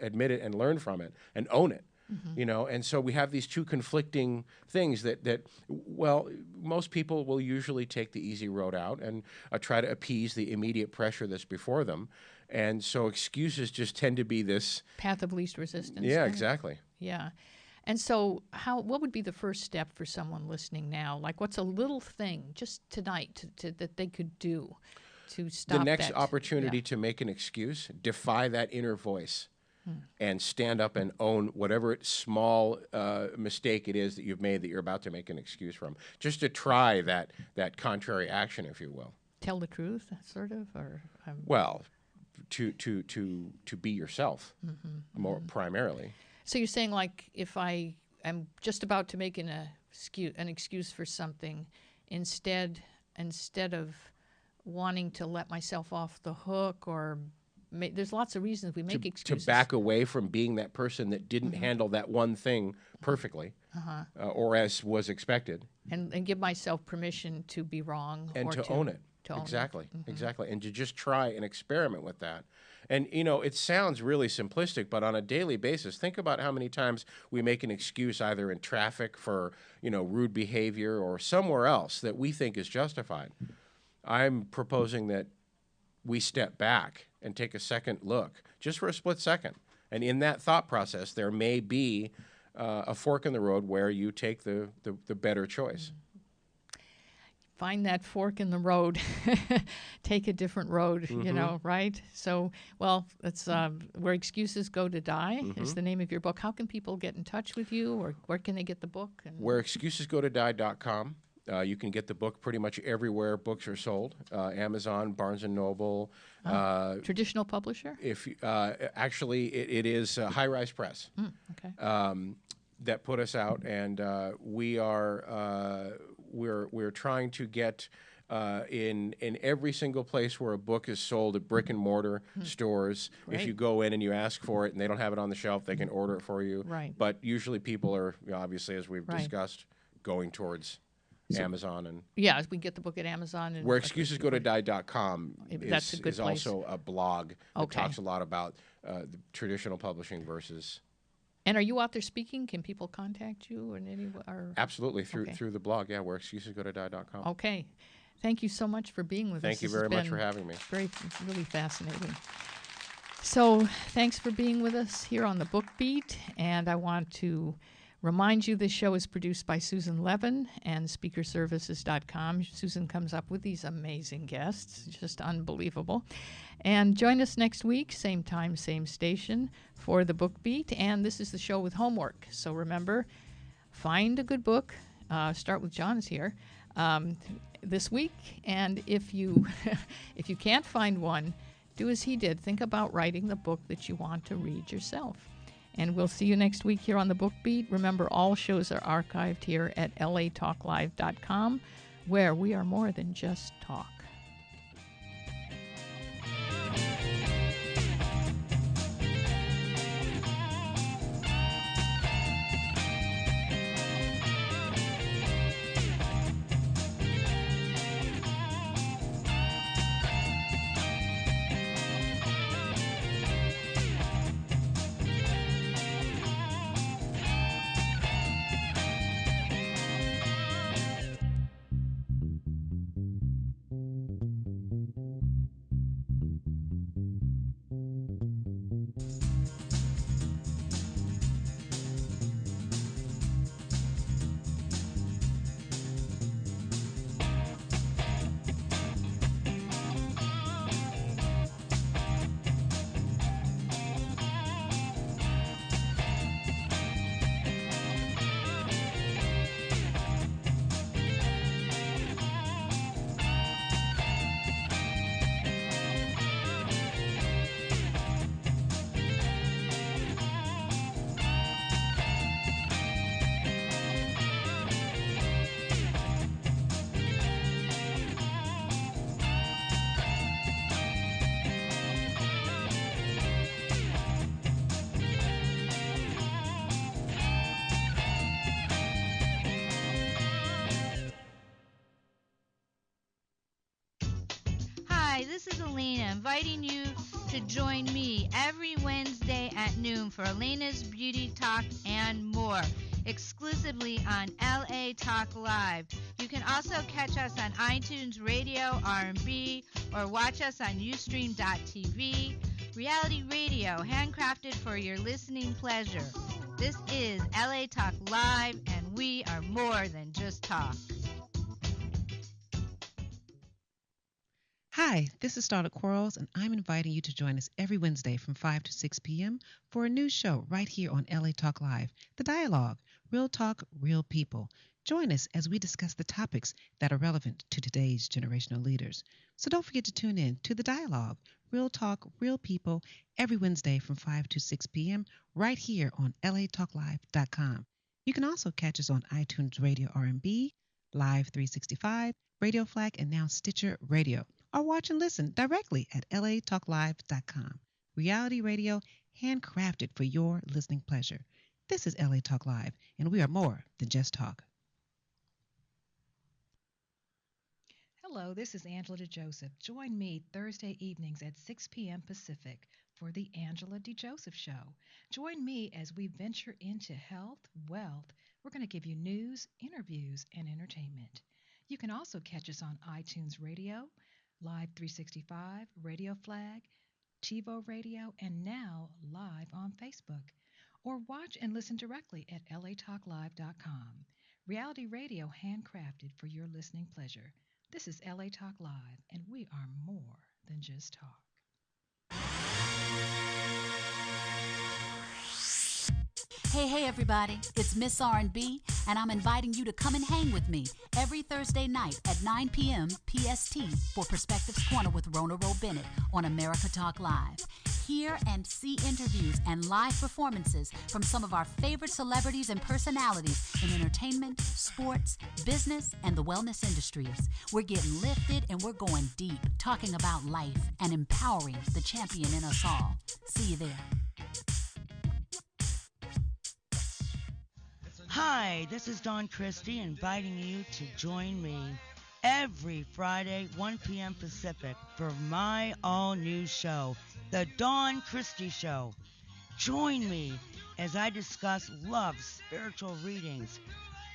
admit it and learn from it and own it. And so we have these two conflicting things that most people will usually take the easy road out and try to appease the immediate pressure that's before them. And so excuses just tend to be this path of least resistance. Yeah, exactly. Yeah. And so what would be the first step for someone listening now? What's a little thing just tonight that they could do to stop the next opportunity to make an excuse? Defy that inner voice and stand up and own whatever small mistake it is that you've made that you're about to make an excuse from. Just to try that contrary action, if you will. Tell the truth, sort of, or well, to be yourself more primarily. So you're saying, if I am just about to make an excuse for something, instead of wanting to let myself off the hook or there's lots of reasons we make excuses. To back away from being that person that didn't handle that one thing perfectly, or as was expected. And give myself permission to be wrong. And or to own it. Exactly. Exactly. And to just try and experiment with that. And, it sounds really simplistic, but on a daily basis, think about how many times we make an excuse either in traffic for, rude behavior or somewhere else that we think is justified. I'm proposing that we step back and take a second look, just for a split second. And in that thought process, there may be a fork in the road where you take the better choice. Find that fork in the road, take a different road, right? So, it's Where Excuses Go to Die is the name of your book. How can people get in touch with you, or where can they get the book? WhereExcusesGoToDie.com. You can get the book pretty much everywhere books are sold. Amazon, Barnes & Noble. Traditional publisher? Actually, it is High Rise Press. Okay. That put us out, and we are we're trying to get in every single place where a book is sold at brick and mortar stores. Great. If you go in and you ask for it and they don't have it on the shelf, they can order it for you. Right. But usually people are, obviously, as we've discussed, going towards Amazon and we can get the book at Amazon. And WhereExcusesGoToDie.com that's a good is place. Also a blog that Okay. talks a lot about the traditional publishing versus. And are you out there speaking? Can people contact you in any way? Absolutely, through the blog, WhereExcusesGoToDie.com. Okay. Thank you so much for being with us. Thank you very much for having me. Really fascinating. So thanks for being with us here on the Book Beat. And I want to remind you this show is produced by Susan Levin and SpeakerServices.com. Susan comes up with these amazing guests, just unbelievable. And join us next week, same time, same station, for the Book Beat. And this is the show with homework. So remember, find a good book. Start with John's here this week. And if you if you can't find one, do as he did. Think about writing the book that you want to read yourself. And we'll see you next week here on the Book Beat. Remember, all shows are archived here at LaTalkLive.com, where we are more than just talk. This is Elena inviting you to join me every Wednesday at noon for Elena's Beauty Talk and more, exclusively on LA Talk Live. You can also catch us on iTunes Radio, R&B, or watch us on Ustream.tv. Reality radio, handcrafted for your listening pleasure. This is LA Talk Live, and we are more than just talk. Hi, this is Starlet Quarles, and I'm inviting you to join us every Wednesday from 5 to 6 p.m. for a new show right here on LA Talk Live, The Dialogue, Real Talk, Real People. Join us as we discuss the topics that are relevant to today's generational leaders. So don't forget to tune in to The Dialogue, Real Talk, Real People, every Wednesday from 5 to 6 p.m. right here on LaTalkLive.com. You can also catch us on iTunes Radio R&B, Live 365, Radio Flag, and now Stitcher Radio. or watch and listen directly at latalklive.com. Reality radio handcrafted for your listening pleasure. This is LA Talk Live, and we are more than just talk. Hello, this is Angela DeJoseph. Join me Thursday evenings at 6 p.m. Pacific for the Angela DeJoseph Show. Join me as we venture into health, wealth. We're going to give you news, interviews, and entertainment. You can also catch us on iTunes Radio, Live 365, Radio Flag, TiVo Radio, and now live on Facebook. Or watch and listen directly at latalklive.com. Reality radio handcrafted for your listening pleasure. This is LA Talk Live, and we are more than just talk. Hey everybody, it's Miss R&B, and I'm inviting you to come and hang with me every Thursday night at 9 p.m. PST for Perspectives Corner with Rona Roe Bennett on America Talk Live. Hear and see interviews and live performances from some of our favorite celebrities and personalities in entertainment, sports, business, and the wellness industries. We're getting lifted and we're going deep, talking about life and empowering the champion in us all. See you there. Hi, this is Dawn Christie inviting you to join me every Friday, 1 p.m. Pacific, for my all-new show, The Dawn Christie Show. Join me as I discuss love, spiritual readings,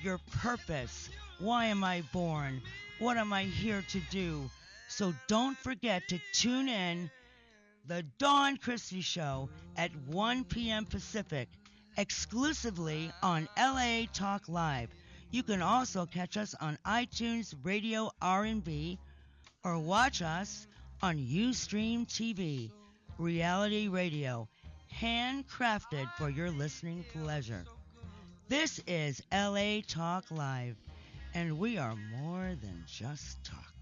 your purpose, why am I born, what am I here to do. So don't forget to tune in The Dawn Christie Show at 1 p.m. Pacific, exclusively on LA Talk Live. You can also catch us on iTunes Radio R&B or watch us on Ustream TV, reality radio, handcrafted for your listening pleasure. This is LA Talk Live, and we are more than just talk.